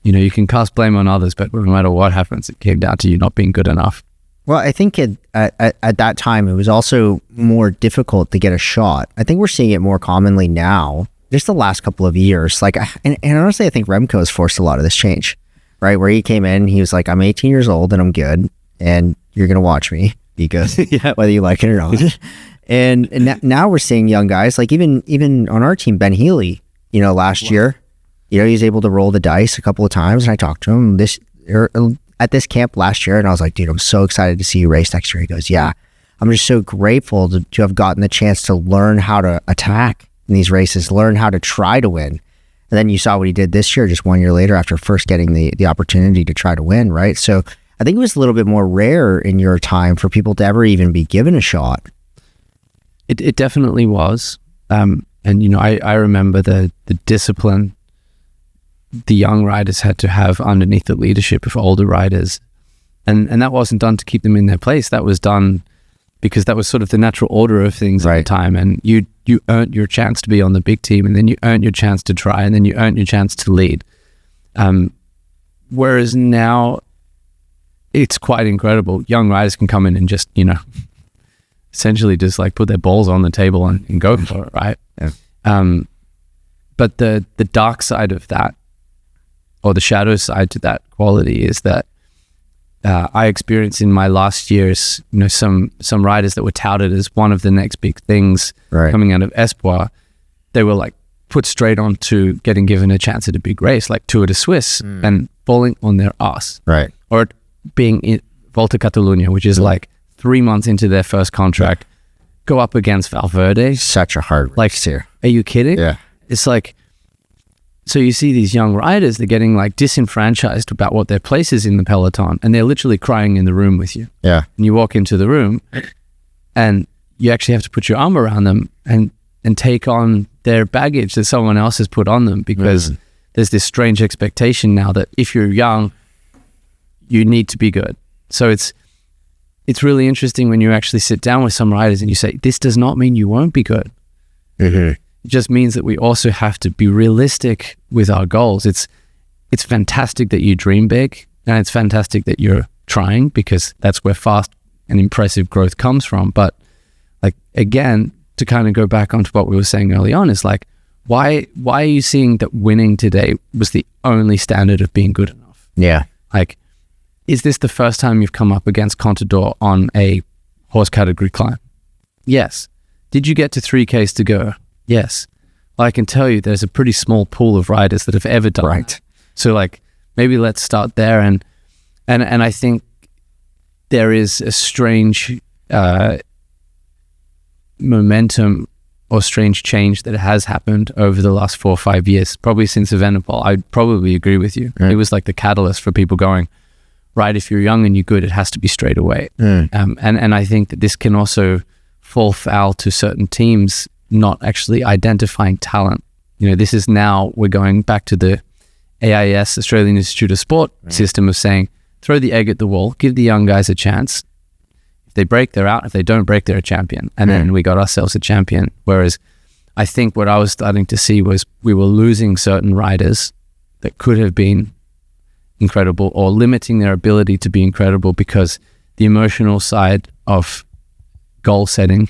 Speaker 2: you know, you can cast blame on others, but no matter what happens, it came down to you not being good enough.
Speaker 1: Well, I think at that time, it was also more difficult to get a shot. I think we're seeing it more commonly now, just the last couple of years. Like, and honestly, I think Remco has forced a lot of this change, right? Where he came in, he was like, I'm 18 years old and I'm good, and you're going to watch me be good, whether you like it or not. And now we're seeing young guys, like even on our team, Ben Healy, you know, last year, you know, he was able to roll the dice a couple of times, and I talked to him at this camp last year, and I was like, dude, I'm so excited to see you race next year. He goes, yeah, I'm just so grateful to have gotten the chance to learn how to attack in these races, learn how to try to win. And then you saw what he did this year, just 1 year later, after first getting the opportunity to try to win, right? So I think it was a little bit more rare in your time for people to ever even be given a shot.
Speaker 2: It definitely was. And, I remember the discipline the young riders had to have underneath the leadership of older riders. And that wasn't done to keep them in their place. That was done because that was sort of the natural order of things at the time. And you earned your chance to be on the big team, and then you earned your chance to try, and then you earned your chance to lead. Whereas now it's quite incredible. Young riders can come in and just, essentially just like put their balls on the table and go for it, right? Yeah. But the dark side of that, or the shadow side to that quality, is that I experienced in my last years, some riders that were touted as one of the next big things coming out of Espoir. They were like put straight on to getting given a chance at a big race like Tour de Suisse and falling on their ass.
Speaker 1: Right.
Speaker 2: Or being in Volta Catalunya, which is like 3 months into their first contract, go up against Valverde.
Speaker 1: Such a hard race here.
Speaker 2: Are you kidding?
Speaker 1: Yeah.
Speaker 2: It's like, so you see these young riders, they're getting like disenfranchised about what their place is in the peloton, and they're literally crying in the room with you.
Speaker 1: Yeah.
Speaker 2: And you walk into the room and you actually have to put your arm around them and take on their baggage that someone else has put on them, because there's this strange expectation now that if you're young, you need to be good. So it's really interesting when you actually sit down with some riders and you say, this does not mean you won't be good.
Speaker 1: Mm-hmm.
Speaker 2: It just means that we also have to be realistic with our goals. It's fantastic that you dream big, and it's fantastic that you're trying, because that's where fast and impressive growth comes from. But like, again, to kind of go back onto what we were saying early on, is like, why are you seeing that winning today was the only standard of being good enough?
Speaker 1: Yeah.
Speaker 2: Like, is this the first time you've come up against Contador on a horse category climb? Yes. Did you get to 3Ks to go? Yes. Well, I can tell you there's a pretty small pool of riders that have ever done that. So like, maybe let's start there. And I think there is a strange momentum or strange change that has happened over the last 4 or 5 years, probably since Evenepoel. I'd probably agree with you. It was like the catalyst for people going, right, if you're young and you're good, it has to be straight away. And I think that this can also fall foul to certain teams not actually identifying talent. This is now, we're going back to the AIS, Australian Institute of Sport system of saying, throw the egg at the wall, give the young guys a chance. If they break, they're out. If they don't break, they're a champion. And then we got ourselves a champion. Whereas I think what I was starting to see was we were losing certain riders that could have been incredible, or limiting their ability to be incredible because the emotional side of goal setting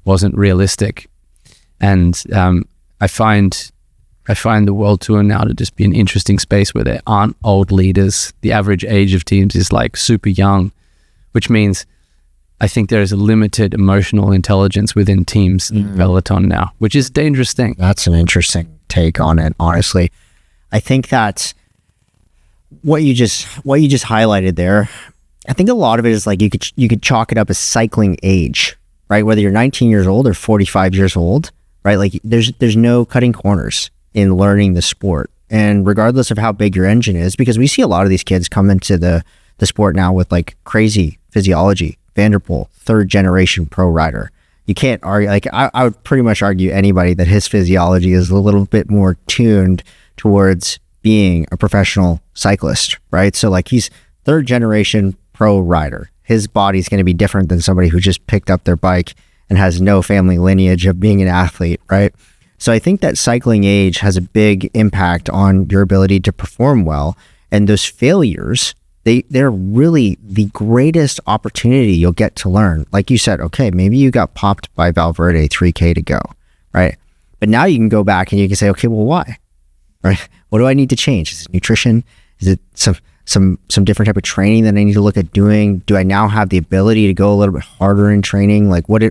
Speaker 2: wasn't realistic. And I find the World Tour now to just be an interesting space where there aren't old leaders. The average age of teams is like super young, which means I think there is a limited emotional intelligence within teams in peloton now, which is a dangerous thing.
Speaker 1: That's an interesting take on it, honestly. I think that's what you just highlighted there. I think a lot of it is like you could chalk it up as cycling age, right? Whether you're 19 years old or 45 years old, right? Like there's no cutting corners in learning the sport. And regardless of how big your engine is, because we see a lot of these kids come into the sport now with like crazy physiology. Vanderpool, 3rd generation pro rider. You can't argue, like I would pretty much argue anybody that his physiology is a little bit more tuned towards being a professional cyclist, right? So like he's 3rd generation pro rider. His body's going to be different than somebody who just picked up their bike and has no family lineage of being an athlete, right? So I think that cycling age has a big impact on your ability to perform well. And those failures, they're really the greatest opportunity you'll get to learn. Like you said, okay, maybe you got popped by Valverde 3K to go, right? But now you can go back and you can say, okay, well, why? Right? What do I need to change? Is it nutrition? Is it some different type of training that I need to look at doing? Do I now have the ability to go a little bit harder in training? Like what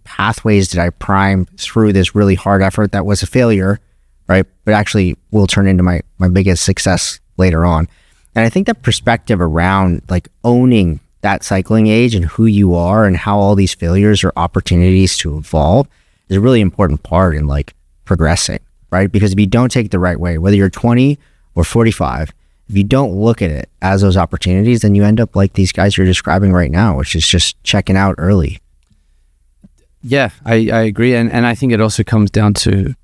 Speaker 1: pathways did I prime through this really hard effort that was a failure, right? But actually will turn into my biggest success later on. And I think that perspective around like owning that cycling age and who you are and how all these failures are opportunities to evolve is a really important part in like progressing, right? Because if you don't take it the right way, whether you're 20 or 45, if you don't look at it as those opportunities, then you end up like these guys you're describing right now, which is just checking out early.
Speaker 2: Yeah, I agree. And I think it also comes down to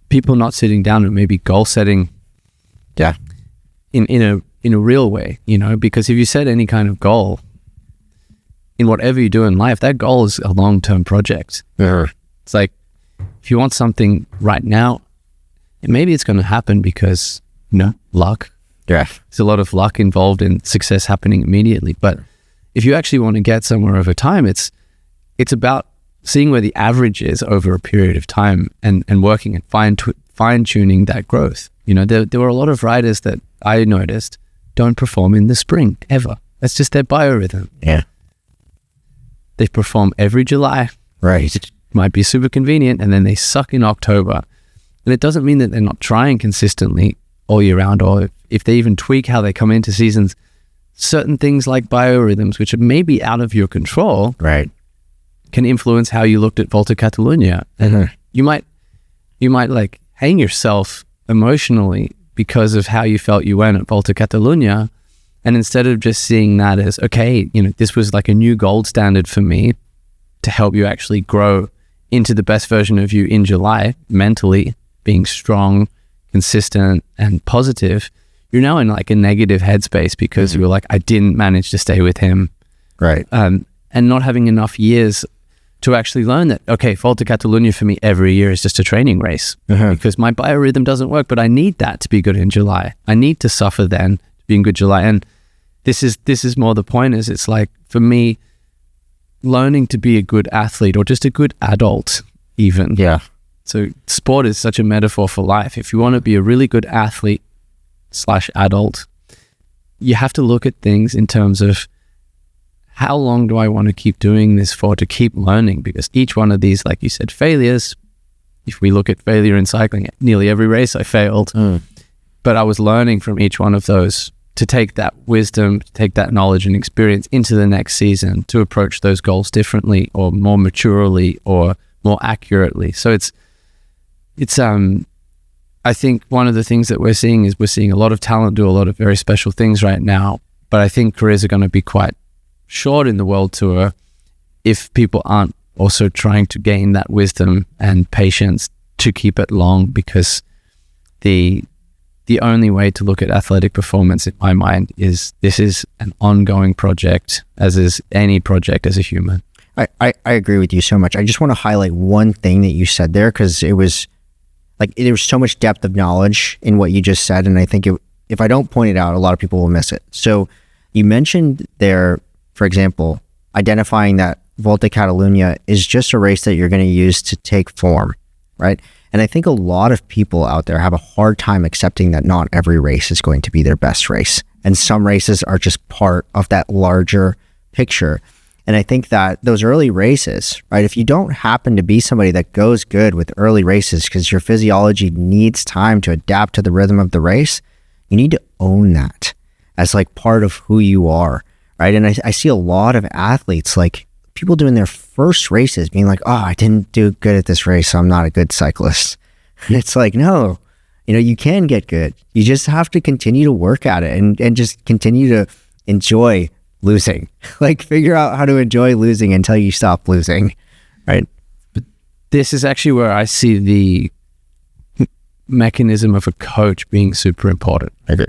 Speaker 2: people not sitting down and maybe goal setting in a real way, you know, because if you set any kind of goal in whatever you do in life, that goal is a long-term project. It's like, if you want something right now, maybe it's going to happen because, you know, luck.
Speaker 1: Yeah.
Speaker 2: There's a lot of luck involved in success happening immediately. But if you actually want to get somewhere over time, it's about seeing where the average is over a period of time and working and fine-tuning that growth. You know, there were a lot of riders that I noticed don't perform in the spring ever. That's just their biorhythm.
Speaker 1: Yeah.
Speaker 2: They perform every July.
Speaker 1: Right.
Speaker 2: It might be super convenient, and then they suck in October. And it doesn't mean that they're not trying consistently all year round, or if they even tweak how they come into seasons, certain things like biorhythms, which are maybe out of your control,
Speaker 1: right,
Speaker 2: can influence how you looked at Volta Catalunya. And you might like hang yourself emotionally because of how you felt you went at Volta Catalunya. And instead of just seeing that as, okay, you know, this was like a new gold standard for me to help you actually grow into the best version of you in July, mentally being strong, consistent, and positive, you're now in like a negative headspace because you were like, I didn't manage to stay with him.
Speaker 1: Right.
Speaker 2: And not having enough years to actually learn that, okay, Volta Catalunya for me every year is just a training race because my biorhythm doesn't work, but I need that to be good in July. I need to suffer then to be in good July. And this is more the point, is it's like, for me, learning to be a good athlete or just a good adult even.
Speaker 1: Yeah.
Speaker 2: So sport is such a metaphor for life. If you want to be a really good athlete / adult, you have to look at things in terms of, how long do I want to keep doing this for, to keep learning? Because each one of these, like you said, failures, if we look at failure in cycling, nearly every race I failed, but I was learning from each one of those to take that wisdom, to take that knowledge and experience into the next season, to approach those goals differently or more maturely or more accurately. So it's I think one of the things that we're seeing a lot of talent do a lot of very special things right now, but I think careers are going to be quite short in the World Tour if people aren't also trying to gain that wisdom and patience to keep it long, because the only way to look at athletic performance in my mind is this is an ongoing project, as is any project as a human.
Speaker 1: I agree with you so much. I just want to highlight one thing that you said there, because it was like, there was so much depth of knowledge in what you just said, and I think if I don't point it out, a lot of people will miss it. So you mentioned there, for example, identifying that Volta Catalunya is just a race that you're going to use to take form, right? And I think a lot of people out there have a hard time accepting that not every race is going to be their best race. And some races are just part of that larger picture. And I think that those early races, right, if you don't happen to be somebody that goes good with early races because your physiology needs time to adapt to the rhythm of the race, you need to own that as like part of who you are. Right. And I see a lot of athletes, like people doing their first races being like, oh, I didn't do good at this race, so I'm not a good cyclist. And it's like, no, you know, you can get good. You just have to continue to work at it and just continue to enjoy losing. Like, figure out how to enjoy losing until you stop losing. Right.
Speaker 2: But this is actually where I see the mechanism of a coach being super important.
Speaker 1: I do.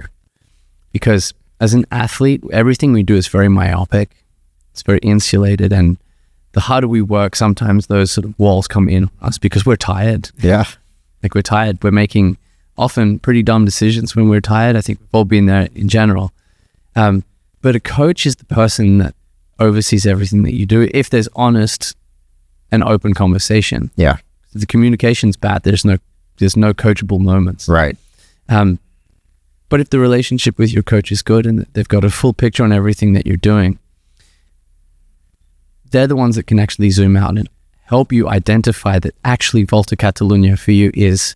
Speaker 2: Because as an athlete, everything we do is very myopic. It's very insulated. And the harder we work, sometimes those sort of walls come in us because we're tired.
Speaker 1: Yeah.
Speaker 2: Like, we're tired. We're making often pretty dumb decisions when we're tired. I think we've all been there in general. But a coach is the person that oversees everything that you do. If there's honest and open conversation.
Speaker 1: Yeah.
Speaker 2: If the communication's bad, there's no coachable moments.
Speaker 1: Right.
Speaker 2: But if the relationship with your coach is good and they've got a full picture on everything that you're doing, they're the ones that can actually zoom out and help you identify that actually Volta Catalunya for you is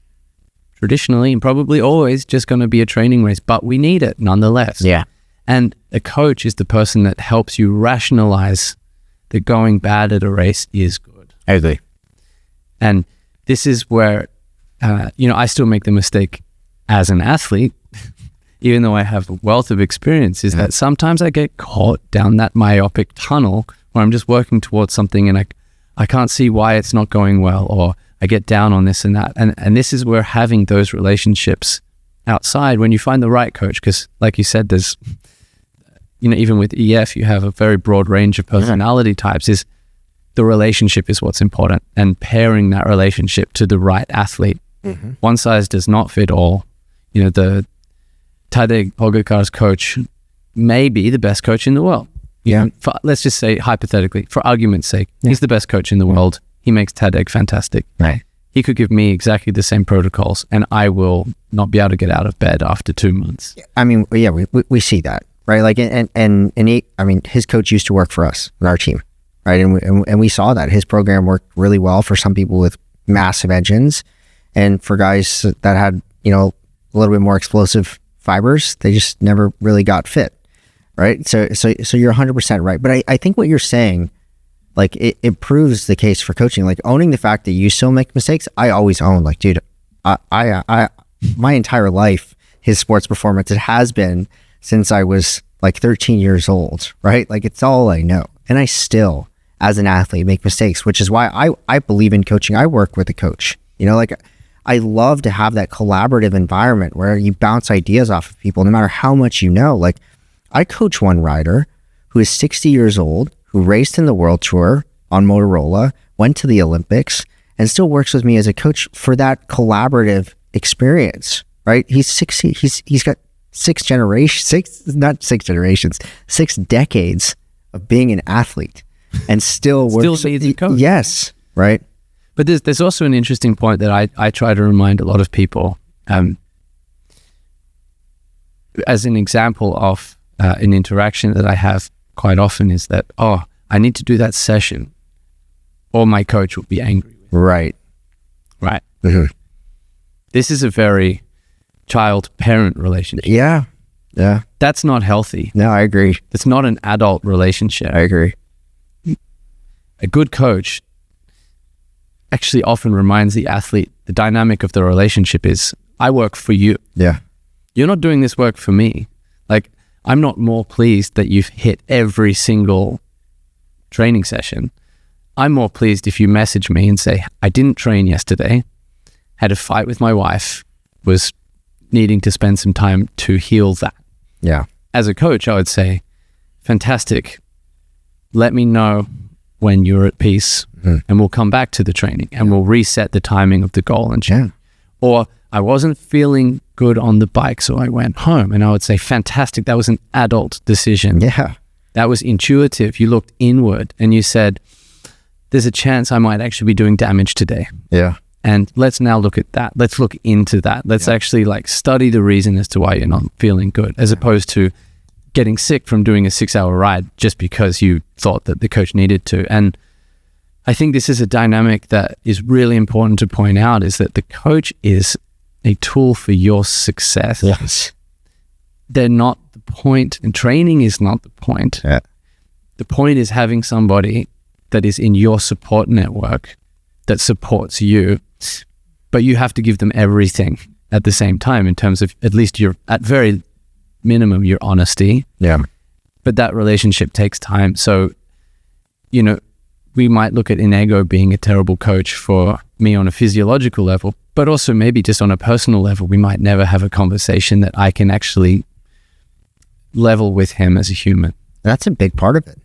Speaker 2: traditionally and probably always just going to be a training race, but we need it nonetheless.
Speaker 1: Yeah.
Speaker 2: And a coach is the person that helps you rationalize that going bad at a race is good.
Speaker 1: I agree.
Speaker 2: And this is where, I still make the mistake as an athlete even though I have a wealth of experience, is that sometimes I get caught down that myopic tunnel where I'm just working towards something and I can't see why it's not going well, or I get down on this and that. And this is where having those relationships outside, when you find the right coach, because like you said, there's, even with EF, you have a very broad range of personality types, is the relationship is what's important, and pairing that relationship to the right athlete. One size does not fit all. The Tadej Pogacar's coach may be the best coach in the world. Let's just say hypothetically, for argument's sake, he's the best coach in the world. He makes Tadej fantastic.
Speaker 1: Right.
Speaker 2: He could give me exactly the same protocols, and I will not be able to get out of bed after 2 months.
Speaker 1: I mean, we see that, right? Like, and he, his coach used to work for us on our team, right? And we saw that his program worked really well for some people with massive engines, and for guys that had, a little bit more explosive fibers, they just never really got fit, right? So you're 100% right. But I think what you're saying, like, it proves the case for coaching, like owning the fact that you still make mistakes. I always own, like, dude, I my entire life, his sports performance, it has been since I was like 13 years old, right? Like, it's all I know. And I still, as an athlete, make mistakes, which is why I believe in coaching. I work with a coach, like, I love to have that collaborative environment where you bounce ideas off of people, no matter how much you know. Like, I coach one rider who is 60 years old, who raced in the World Tour on Motorola, went to the Olympics, and still works with me as a coach for that collaborative experience, right? He's 60, he's got 6 decades of being an athlete, and still works.
Speaker 2: Still needs a coach.
Speaker 1: Yes, right.
Speaker 2: But there's also an interesting point that I try to remind a lot of people, as an example of an interaction that I have quite often, is that, I need to do that session or my coach will be angry with me.
Speaker 1: Right. Mm-hmm.
Speaker 2: This is a very child-parent relationship.
Speaker 1: Yeah.
Speaker 2: That's not healthy.
Speaker 1: No, I agree.
Speaker 2: It's not an adult relationship.
Speaker 1: I agree.
Speaker 2: A good coach actually often reminds the athlete the dynamic of the relationship is, I work for you.
Speaker 1: Yeah.
Speaker 2: You're not doing this work for me. Like, I'm not more pleased that you've hit every single training session. I'm more pleased if you message me and say, I didn't train yesterday, had a fight with my wife, was needing to spend some time to heal that.
Speaker 1: Yeah.
Speaker 2: As a coach, I would say, fantastic. Let me know when you're at peace, and we'll come back to the training and we'll reset the timing of the goal and change. Or I wasn't feeling good on the bike, so I went home. And I would say, fantastic. That was an adult decision.
Speaker 1: Yeah.
Speaker 2: That was intuitive. You looked inward and you said, there's a chance I might actually be doing damage today.
Speaker 1: Yeah.
Speaker 2: And let's now look at that. Let's look into that. Let's actually study the reason as to why you're not feeling good, as opposed to getting sick from doing a 6-hour ride just because you thought that the coach needed to. And I think this is a dynamic that is really important to point out, is that the coach is a tool for your success.
Speaker 1: Yes.
Speaker 2: They're not the point, and training is not the point.
Speaker 1: Yeah.
Speaker 2: The point is having somebody that is in your support network that supports you, but you have to give them everything at the same time, in terms of, at least at very minimum, your honesty.
Speaker 1: Yeah.
Speaker 2: But that relationship takes time. So, we might look at Inigo being a terrible coach for me on a physiological level, but also maybe just on a personal level, we might never have a conversation that I can actually level with him as a human.
Speaker 1: That's a big part of it.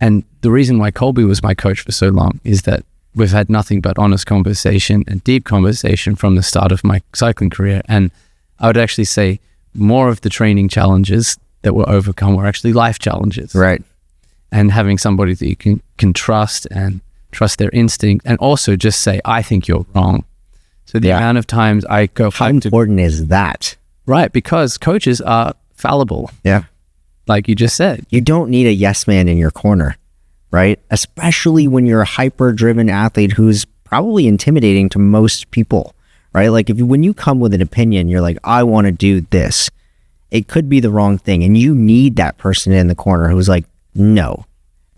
Speaker 2: And the reason why Colby was my coach for so long is that we've had nothing but honest conversation and deep conversation from the start of my cycling career. And I would actually say more of the training challenges that were overcome were actually life challenges.
Speaker 1: Right.
Speaker 2: And having somebody that you can trust and trust their instinct, and also just say, I think you're wrong. So the amount of times I go,
Speaker 1: how important is that?
Speaker 2: Right, because coaches are fallible.
Speaker 1: Yeah.
Speaker 2: Like you just said.
Speaker 1: You don't need a yes man in your corner, right? Especially when you're a hyper-driven athlete who's probably intimidating to most people, right? Like when you come with an opinion, you're like, I want to do this. It could be the wrong thing. And you need that person in the corner who's like, no,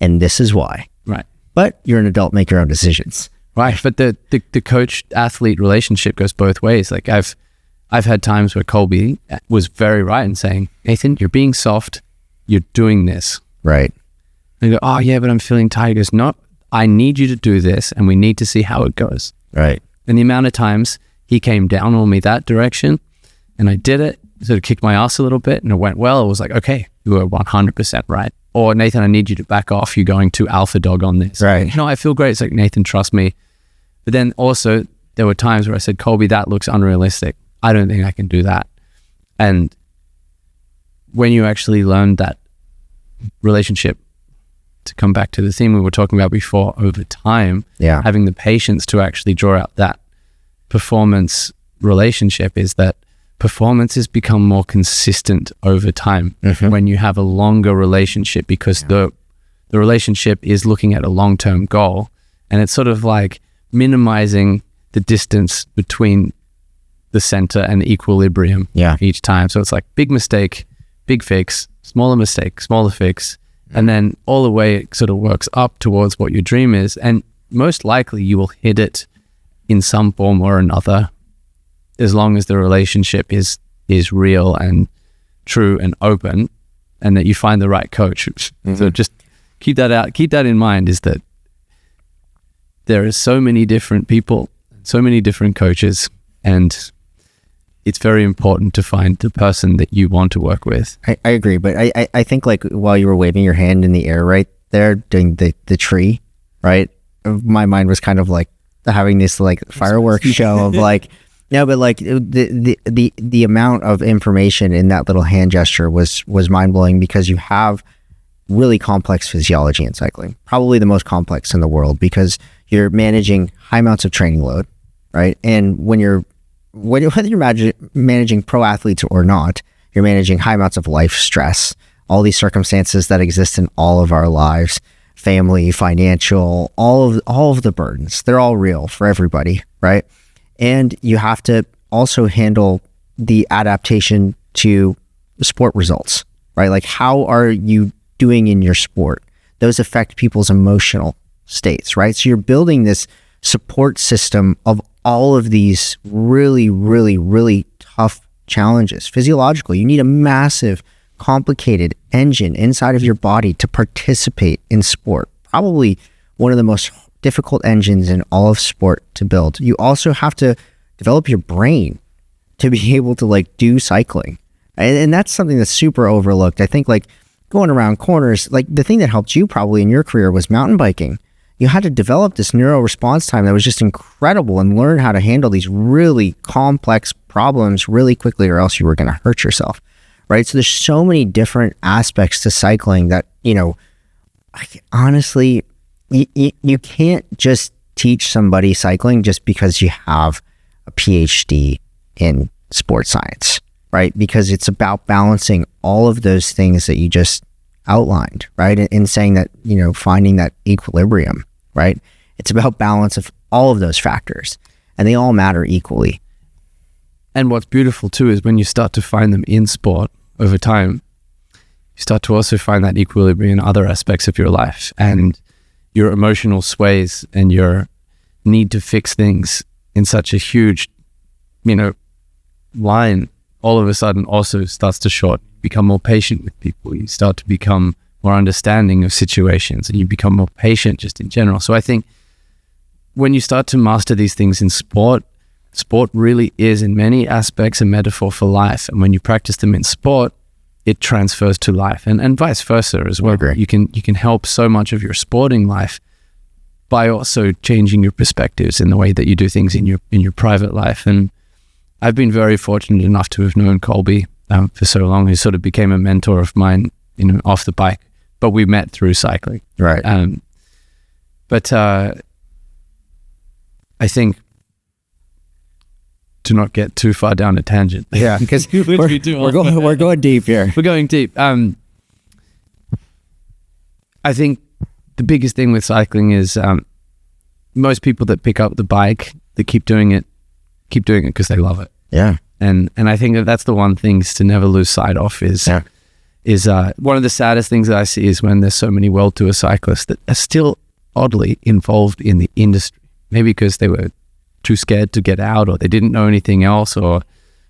Speaker 1: and this is why.
Speaker 2: Right.
Speaker 1: But you're an adult, make your own decisions.
Speaker 2: Right. But the coach-athlete relationship goes both ways. Like I've had times where Colby was very right in saying, Nathan, you're being soft, you're doing this.
Speaker 1: Right.
Speaker 2: And you go, oh yeah, but I'm feeling tired. He goes, no, I need you to do this and we need to see how it goes.
Speaker 1: Right.
Speaker 2: And the amount of times he came down on me that direction and I did it, sort of kicked my ass a little bit and it went well. It was like, okay, you were 100% right. Or Nathan, I need you to back off. You're going too alpha dog on this.
Speaker 1: Right.
Speaker 2: No, I feel great. It's like, Nathan, trust me. But then also there were times where I said, Colby, that looks unrealistic. I don't think I can do that. And when you actually learn that relationship, to come back to the theme we were talking about before, over time, having the patience to actually draw out that performance relationship, is that performance has become more consistent over time when you have a longer relationship, because the relationship is looking at a long-term goal, and it's sort of like minimizing the distance between the center and the equilibrium each time. So it's like big mistake, big fix, smaller mistake, smaller fix, and then all the way it sort of works up towards what your dream is. And most likely you will hit it in some form or another, as long as the relationship is real and true and open, and that you find the right coach. So just keep that in mind, is that there are so many different people, so many different coaches, and it's very important to find the person that you want to work with.
Speaker 1: I agree, but I think like while you were waving your hand in the air right there doing the tree, right? My mind was kind of like having this like fireworks show of like, no, but like the amount of information in that little hand gesture was mind blowing, because you have really complex physiology in cycling, probably the most complex in the world, because you're managing high amounts of training load, right? And whether you're managing pro athletes or not, you're managing high amounts of life stress, all these circumstances that exist in all of our lives, family, financial, all of the burdens. They're all real for everybody, right? And you have to also handle the adaptation to sport results, right? Like, how are you doing in your sport? Those affect people's emotional states, right? So you're building this support system of all of these really, really, really tough challenges. Physiologically, you need a massive, complicated engine inside of your body to participate in sport. Probably one of the most difficult engines in all of sport to build. You also have to develop your brain to be able to like do cycling. And that's something that's super overlooked. I think like going around corners, like the thing that helped you probably in your career was mountain biking. You had to develop this neuro response time that was just incredible and learn how to handle these really complex problems really quickly, or else you were going to hurt yourself, right? So there's so many different aspects to cycling that, you know, honestly, you can't just teach somebody cycling just because you have a PhD in sports science, right? Because it's about balancing all of those things that you just outlined, right? And saying that, you know, finding that equilibrium, right? It's about balance of all of those factors, and they all matter equally.
Speaker 2: And what's beautiful too is when you start to find them in sport over time, you start to also find that equilibrium in other aspects of your life, and your emotional sways and your need to fix things in such a huge, you know, line, all of a sudden also starts to short. Become more patient with people. You start to become more understanding of situations, and you become more patient just in general. So I think when you start to master these things in sport, sport really is in many aspects a metaphor for life. And when you practice them in sport, it transfers to life, and vice versa as well. You can help so much of your sporting life by also changing your perspectives in the way that you do things in your private life. And I've been very fortunate enough to have known Colby for so long, who sort of became a mentor of mine, you know, off the bike, but we met through cycling.
Speaker 1: Right.
Speaker 2: But I think, to not get too far down a tangent.
Speaker 1: Yeah, because we're going deep here.
Speaker 2: We're going deep. I think the biggest thing with cycling is most people that pick up the bike, that keep doing it because they love it.
Speaker 1: Yeah.
Speaker 2: And I think that's the one thing to never lose sight of is one of the saddest things that I see is when there's so many world tour cyclists that are still oddly involved in the industry, maybe because they were too scared to get out, or they didn't know anything else, or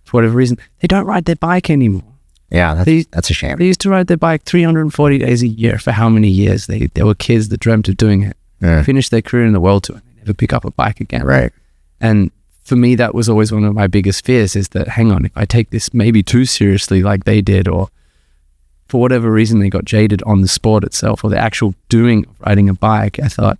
Speaker 2: for whatever reason, they don't ride their bike anymore.
Speaker 1: Yeah, that's a shame.
Speaker 2: They used to ride their bike 340 days a year for how many years? They were kids that dreamt of doing it.
Speaker 1: Yeah.
Speaker 2: Finished their career in the World Tour and they never pick up a bike again.
Speaker 1: Right.
Speaker 2: And for me, that was always one of my biggest fears, is that, hang on, if I take this maybe too seriously like they did, or for whatever reason they got jaded on the sport itself or the actual doing of riding a bike, I thought,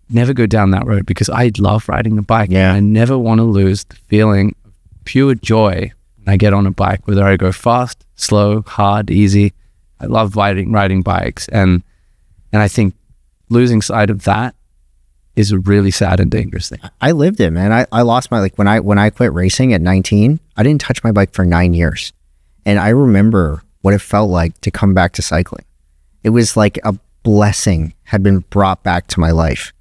Speaker 2: never go down that road, because I love riding a bike.
Speaker 1: Yeah.
Speaker 2: I never want to lose the feeling of pure joy when I get on a bike, whether I go fast, slow, hard, easy. I love riding bikes. And I think losing sight of that is a really sad and dangerous thing.
Speaker 1: I lived it, man. I lost my, like, when I quit racing at 19, I didn't touch my bike for 9 years. And I remember what it felt like to come back to cycling. It was like a blessing had been brought back to my life.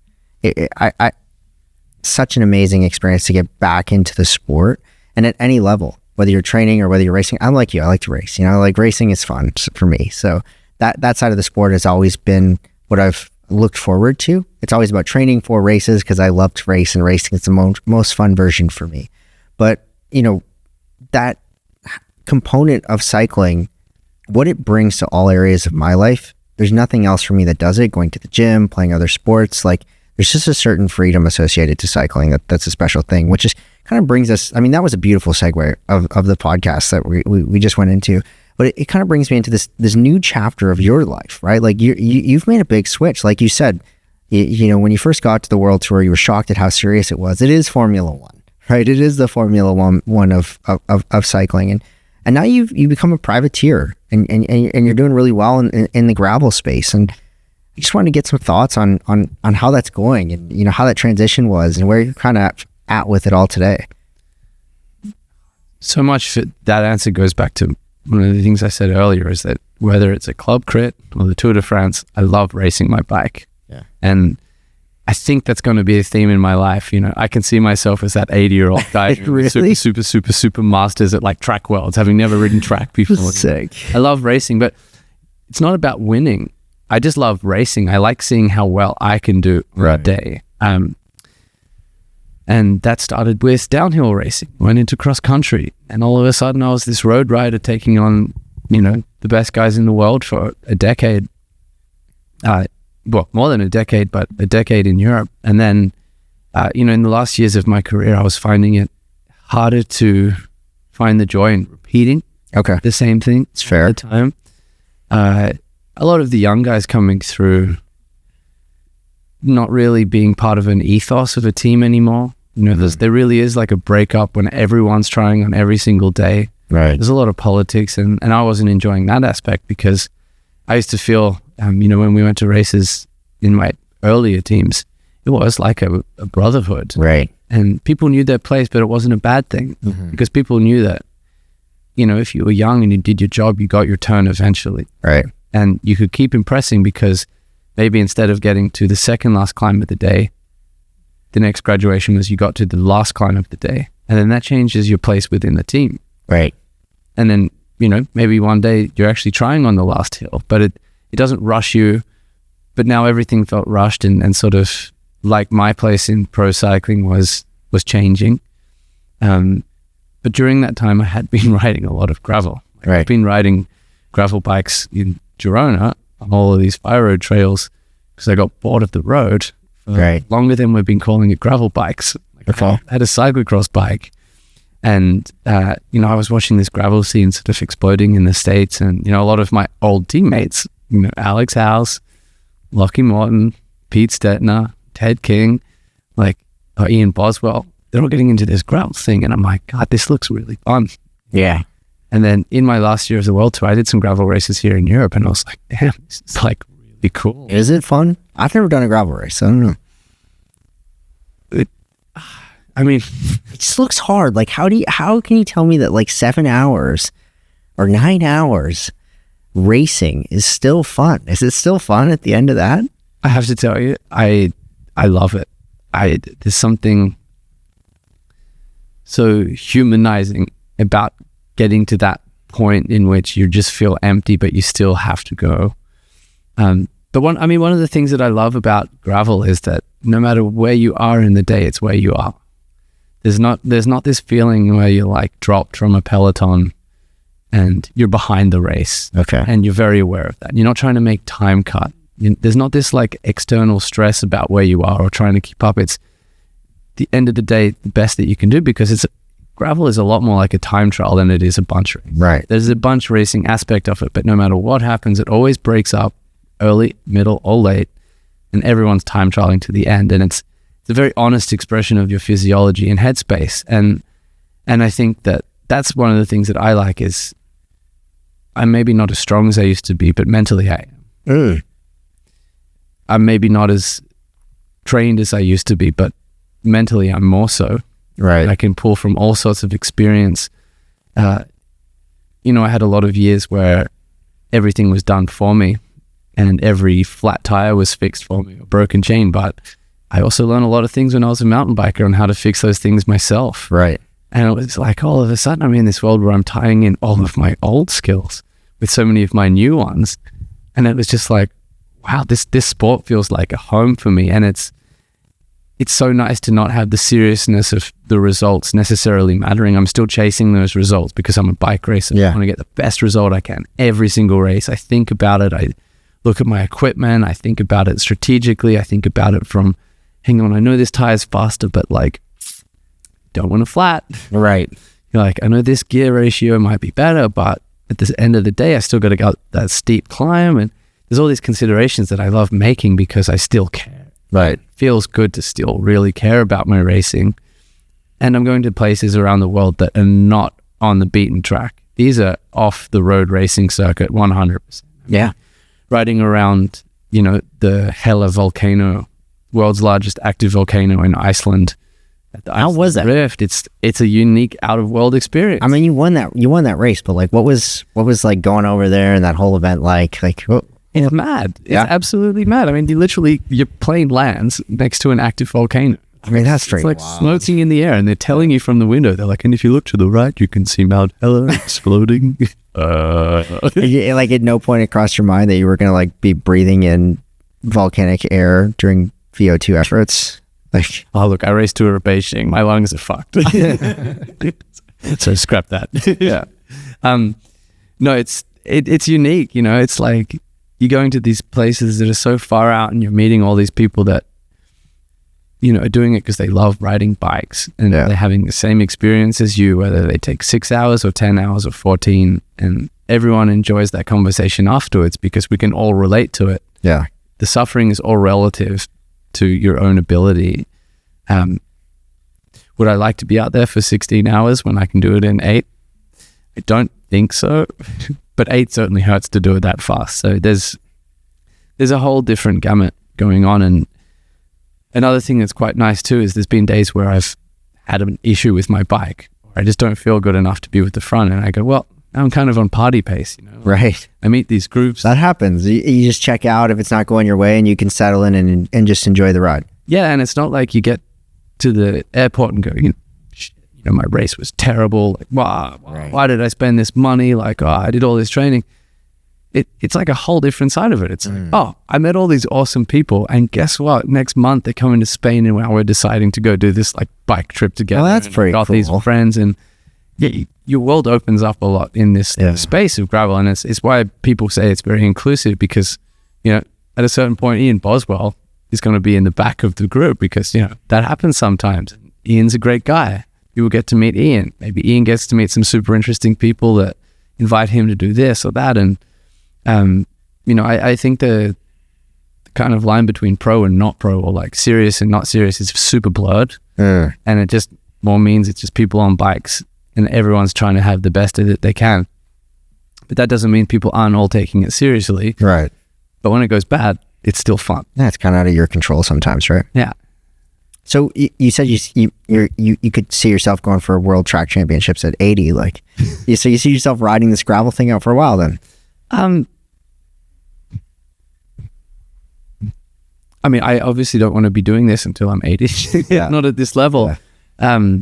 Speaker 1: Such an amazing experience to get back into the sport, and at any level, whether you're training or whether you're racing. I'm like you, I like to race. Like, racing is fun for me. So that side of the sport has always been what I've looked forward to. It's always about training for races because I love to race, and racing is the most fun version for me. But that component of cycling, what it brings to all areas of my life, there's nothing else for me that does it. Going to the gym, playing other sports, like, there's just a certain freedom associated to cycling that's a special thing, which is kind of brings us, I mean, that was a beautiful segue of the podcast that we just went into, but it kind of brings me into this new chapter of your life, right? Like, you've made a big switch. Like you said, when you first got to the World Tour, you were shocked at how serious it was. It is Formula One, right? It is the Formula One of cycling. And now you've become a privateer, and you're doing really well in the gravel space. And I just wanted to get some thoughts on how that's going, and how that transition was, and where you're kind of at with it all today.
Speaker 2: So much of that answer goes back to one of the things I said earlier, is that whether it's a club crit or the Tour de France, I love racing my bike.
Speaker 1: Yeah.
Speaker 2: And I think that's going to be a theme in my life. I can see myself as that 80-year-old guy
Speaker 1: Really?
Speaker 2: super masters at, like, track worlds, having never ridden track before.
Speaker 1: Sick.
Speaker 2: I love racing, but it's not about winning. I just love racing. I like seeing how well I can do
Speaker 1: Right.
Speaker 2: a day. And that started with downhill racing. Went into cross country, and all of a sudden I was this road rider taking on, the best guys in the world for a decade. Well, more than a decade, but a decade in Europe. And then, in the last years of my career, I was finding it harder to find the joy in repeating the same thing.
Speaker 1: It's fair.
Speaker 2: At the time. A lot of the young guys coming through not really being part of an ethos of a team anymore. There really is like a breakup when everyone's trying on every single day.
Speaker 1: Right.
Speaker 2: There's a lot of politics, and I wasn't enjoying that aspect, because I used to feel, when we went to races in my earlier teams, it was like a brotherhood.
Speaker 1: Right.
Speaker 2: And people knew their place, but it wasn't a bad thing, because people knew that, if you were young and you did your job, you got your turn eventually.
Speaker 1: Right.
Speaker 2: And you could keep impressing, because maybe instead of getting to the second last climb of the day, the next graduation was you got to the last climb of the day. And then that changes your place within the team.
Speaker 1: Right.
Speaker 2: And then, maybe one day you're actually trying on the last hill, but it doesn't rush you. But now everything felt rushed, and sort of like my place in pro cycling was changing. But during that time, I had been riding a lot of gravel.
Speaker 1: Right.
Speaker 2: I've been riding gravel bikes in Girona on all of these fire road trails, because I got bored of the road for longer than we've been calling it gravel bikes. I had a cyclocross bike, and I was watching this gravel scene sort of exploding in the States, and a lot of my old teammates, Alex Haas, Lockie Morton, Pete Stetner, Ted King, Ian Boswell, they're all getting into this gravel thing, and I'm like, God, this looks really fun.
Speaker 1: Yeah.
Speaker 2: And then in my last year of the World Tour, I did some gravel races here in Europe, and I was like, damn, this is like really cool.
Speaker 1: Is it fun? I've never done a gravel race. I don't know. It just looks hard. Like, how can you tell me that, like, 7 hours or 9 hours racing is still fun? Is it still fun at the end of that?
Speaker 2: I have to tell you, I love it. There's something so humanizing about getting to that point in which you just feel empty, but you still have to go. But one of the things that I love about gravel is that no matter where you are in the day, it's where you are. There's not this feeling where you're like dropped from a peloton and you're behind the race.
Speaker 1: Okay.
Speaker 2: And you're very aware of that. You're not trying to make time cut. There's not this like external stress about where you are or trying to keep up. It's the end of the day, the best that you can do, because gravel is a lot more like a time trial than it is a bunch race.
Speaker 1: Right.
Speaker 2: There's a bunch racing aspect of it, but no matter what happens, it always breaks up early, middle, or late, and everyone's time trialing to the end. And it's a very honest expression of your physiology and headspace. And I think that's one of the things that I like is I'm maybe not as strong as I used to be, but mentally I am. I'm maybe not as trained as I used to be, but mentally I'm more so.
Speaker 1: Right.
Speaker 2: I can pull from all sorts of experience. I had a lot of years where everything was done for me and every flat tire was fixed for me or broken chain, but I also learned a lot of things when I was a mountain biker on how to fix those things myself.
Speaker 1: Right.
Speaker 2: And it was like all of a sudden I'm in this world where I'm tying in all of my old skills with so many of my new ones. And it was just like, wow, this sport feels like a home for me. And it's so nice to not have the seriousness of the results necessarily mattering. I'm still chasing those results because I'm a bike racer.
Speaker 1: Yeah.
Speaker 2: I want to get the best result I can every single race. I think about it. I look at my equipment. I think about it strategically. I think about it from, hang on, I know this tire's faster, but like, don't want to flat.
Speaker 1: Right.
Speaker 2: You're like, I know this gear ratio might be better, but at the end of the day, I still got to go that steep climb. And there's all these considerations that I love making because I still care.
Speaker 1: Right.
Speaker 2: Feels good to still really care about my racing. And I'm going to places around the world that are not on the beaten track. These are off the road racing circuit 100%.
Speaker 1: Yeah.
Speaker 2: Riding around, the Hella volcano, world's largest active volcano in Iceland.
Speaker 1: How was that?
Speaker 2: Rift. It's a unique out of world experience.
Speaker 1: I mean, you won that race, but like what was like going over there and that whole event like
Speaker 2: it's mad. It's absolutely mad. I mean, your plane lands next to an active volcano.
Speaker 1: I mean, that's pretty
Speaker 2: It's like
Speaker 1: wild.
Speaker 2: floating in the air, and they're telling you from the window. They're like, and if you look to the right, you can see Mount Hella exploding.
Speaker 1: Like at no point it crossed your mind that you were going to like be breathing in volcanic air during VO2 efforts? Like,
Speaker 2: oh, look, I raced Tour of Beijing. My lungs are fucked. So scrap that. Yeah. No, it's unique. It's like you're going to these places that are so far out and you're meeting all these people that, are doing it because they love riding bikes and they're having the same experience as you, whether they take 6 hours or 10 hours or 14, and everyone enjoys that conversation afterwards because we can all relate to it.
Speaker 1: Yeah.
Speaker 2: The suffering is all relative to your own ability. Would I like to be out there for 16 hours when I can do it in 8? I don't think so, but 8 certainly hurts to do it that fast. So there's a whole different gamut going on. And another thing that's quite nice too is there's been days where I've had an issue with my bike, or I just don't feel good enough to be with the front, and I go, well, I'm kind of on party pace,
Speaker 1: Right.
Speaker 2: I meet these groups.
Speaker 1: That happens. You just check out if it's not going your way and you can settle in and just enjoy the ride.
Speaker 2: Yeah, and it's not like you get to the airport and go, my race was terrible. Like, why did I spend this money? Like, I did all this training. It's like a whole different side of it. It's like, I met all these awesome people, and guess what? Next month they're coming to Spain, and we're deciding to go do this like bike trip together.
Speaker 1: Well, that's pretty
Speaker 2: got
Speaker 1: cool.
Speaker 2: These friends, and your world opens up a lot in this space of gravel, and it's why people say it's very inclusive because, at a certain point, Ian Boswell is going to be in the back of the group because, that happens sometimes. Ian's a great guy. You will get to meet Ian. Maybe Ian gets to meet some super interesting people that invite him to do this or that. And, I think the kind of line between pro and not pro, or like serious and not serious, is super blurred. And it just more means it's just people on bikes and everyone's trying to have the best of it they can. But that doesn't mean people aren't all taking it seriously.
Speaker 1: Right.
Speaker 2: But when it goes bad, it's still fun.
Speaker 1: Yeah, it's kind of out of your control sometimes, right?
Speaker 2: Yeah.
Speaker 1: So you said you could see yourself going for world track championships at 80. Like, so you see yourself riding this gravel thing out for a while then?
Speaker 2: I mean, I obviously don't want to be doing this until I'm 80.
Speaker 1: Yeah.
Speaker 2: Not at this level.
Speaker 1: Yeah.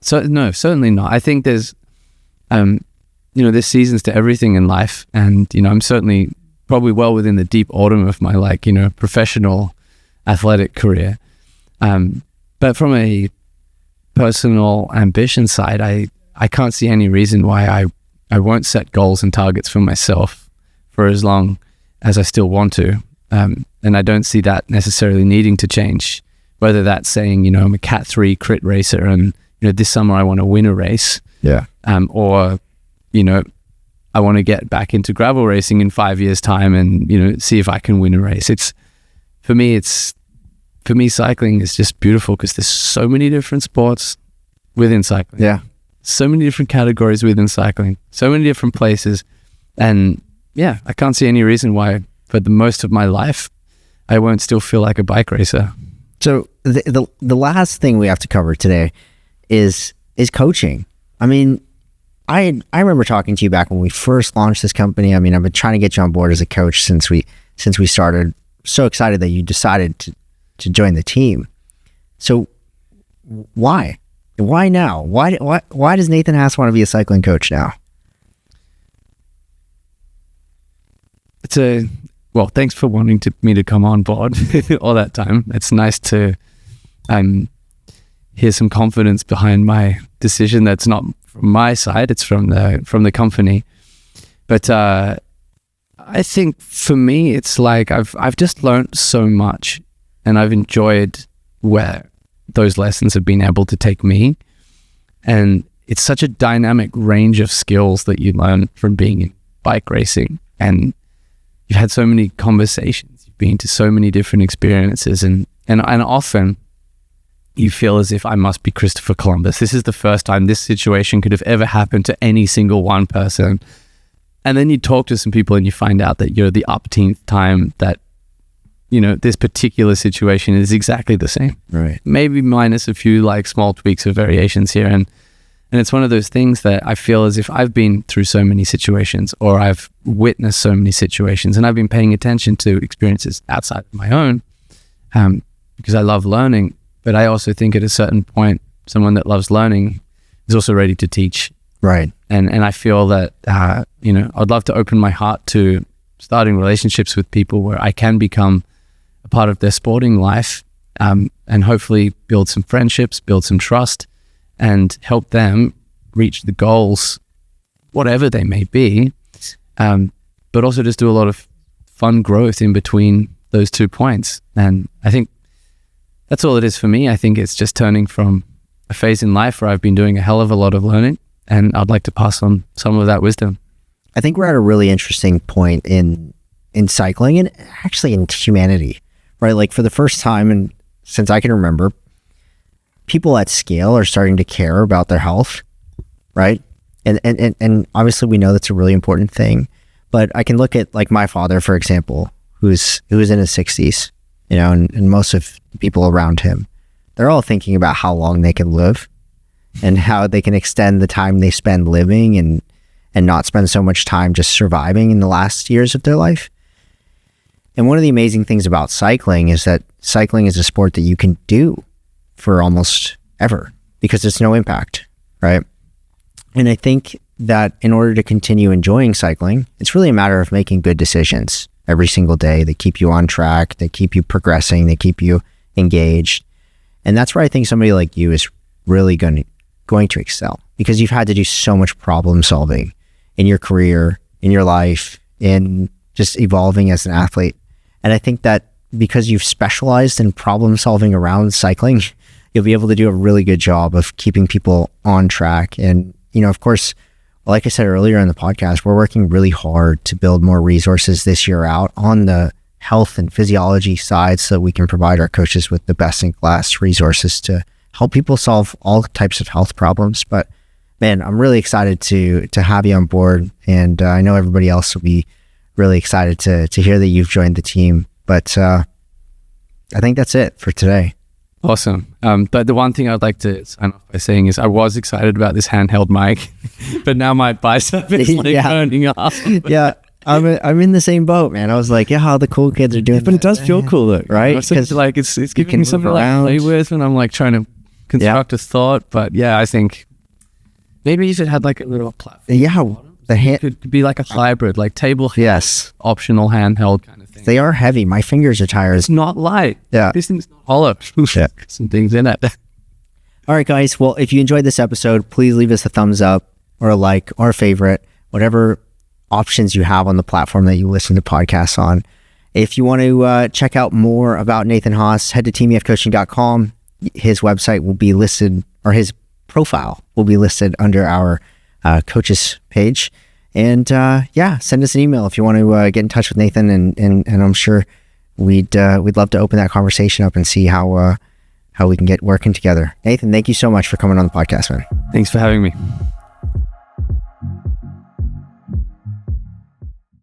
Speaker 2: So no, certainly not. I think there's, there's seasons to everything in life, and I'm certainly probably well within the deep autumn of my professional athletic career. But from a personal ambition side, I can't see any reason why I won't set goals and targets for myself for as long as I still want to. And I don't see that necessarily needing to change, whether that's saying, I'm a Cat 3 crit racer and, this summer I want to win a race.
Speaker 1: Yeah.
Speaker 2: Or, I want to get back into gravel racing in 5 years' time and, see if I can win a race. For me, cycling is just beautiful because there's so many different sports within cycling.
Speaker 1: Yeah.
Speaker 2: So many different categories within cycling, so many different places. And yeah, I can't see any reason why for the most of my life, I won't still feel like a bike racer.
Speaker 1: So the last thing we have to cover today is coaching. I mean, I remember talking to you back when we first launched this company. I mean, I've been trying to get you on board as a coach since we started. So excited that you decided to join the team. So why now? Why does Nathan Haas want to be a cycling coach now?
Speaker 2: Well, thanks for wanting me to come on board all that time. It's nice to hear some confidence behind my decision. That's not from my side; it's from the company. But I think for me, it's like I've just learned so much, and I've enjoyed where those lessons have been able to take me. And it's such a dynamic range of skills that you learn from being in bike racing, and you've had so many conversations, you've been to so many different experiences, and often you feel as if I must be Christopher Columbus. This is the first time this situation could have ever happened to any single one person. And then you talk to some people and you find out that you're the upteenth time that, this particular situation is exactly the same.
Speaker 1: Right.
Speaker 2: Maybe minus a few like small tweaks or variations here. And it's one of those things that I feel as if I've been through so many situations, or I've witnessed so many situations, and I've been paying attention to experiences outside of my own, because I love learning. But I also think at a certain point, someone that loves learning is also ready to teach.
Speaker 1: Right.
Speaker 2: And I feel that, I'd love to open my heart to starting relationships with people where I can become a part of their sporting life, and hopefully build some friendships, build some trust, and help them reach the goals, whatever they may be, but also just do a lot of fun growth in between those 2 points. And I think that's all it is for me. I think it's just turning from a phase in life where I've been doing a hell of a lot of learning, and I'd like to pass on some of that wisdom.
Speaker 1: I think we're at a really interesting point in cycling and actually in humanity, right? Like for the first time, and since I can remember, people at scale are starting to care about their health, right? And obviously we know that's a really important thing, but I can look at like my father, for example, who's in his 60s, and most of the people around him, they're all thinking about how long they can live and how they can extend the time they spend living and not spend so much time just surviving in the last years of their life. And one of the amazing things about cycling is that cycling is a sport that you can do for almost ever because it's no impact, right? And I think that in order to continue enjoying cycling, it's really a matter of making good decisions every single day that keep you on track, that keep you progressing, that keep you engaged. And that's where I think somebody like you is really going to excel, because you've had to do so much problem solving in your career, in your life, in just evolving as an athlete. And I think that because you've specialized in problem solving around cycling, you'll be able to do a really good job of keeping people on track. And, of course, like I said earlier in the podcast, we're working really hard to build more resources this year out on the health and physiology side so that we can provide our coaches with the best in class resources to help people solve all types of health problems. But man, I'm really excited to have you on board. And I know everybody else will be really excited to hear that you've joined the team. But I think that's it for today.
Speaker 2: Awesome. But the one thing I'd like to sign off by saying is I was excited about this handheld mic, but now my bicep is burning off.
Speaker 1: Yeah. I'm in the same boat, man. I was like, yeah, how the cool kids are doing.
Speaker 2: But it does feel cool though,
Speaker 1: right?
Speaker 2: Because like it's giving me something to like play with, and I'm like trying to construct a thought. But yeah, I think maybe if it had like a little platform.
Speaker 1: Yeah. The hand
Speaker 2: could be like a hybrid, like table.
Speaker 1: Yes.
Speaker 2: Optional handheld kind of thing.
Speaker 1: They are heavy. My fingers are tired.
Speaker 2: It's not light.
Speaker 1: Yeah.
Speaker 2: This thing's not hollow.
Speaker 1: Yeah.
Speaker 2: Some things in it.
Speaker 1: All right, guys. Well, if you enjoyed this episode, please leave us a thumbs up or a like or a favorite, whatever options you have on the platform that you listen to podcasts on. If you want to check out more about Nathan Haas, head to teamefcoaching.com. His website will be listed, or his profile will be listed under our coaches page. And send us an email if you want to get in touch with Nathan, and I'm sure we'd love to open that conversation up and see how we can get working together. Nathan, thank you so much for coming on the podcast, man.
Speaker 2: Thanks for having me.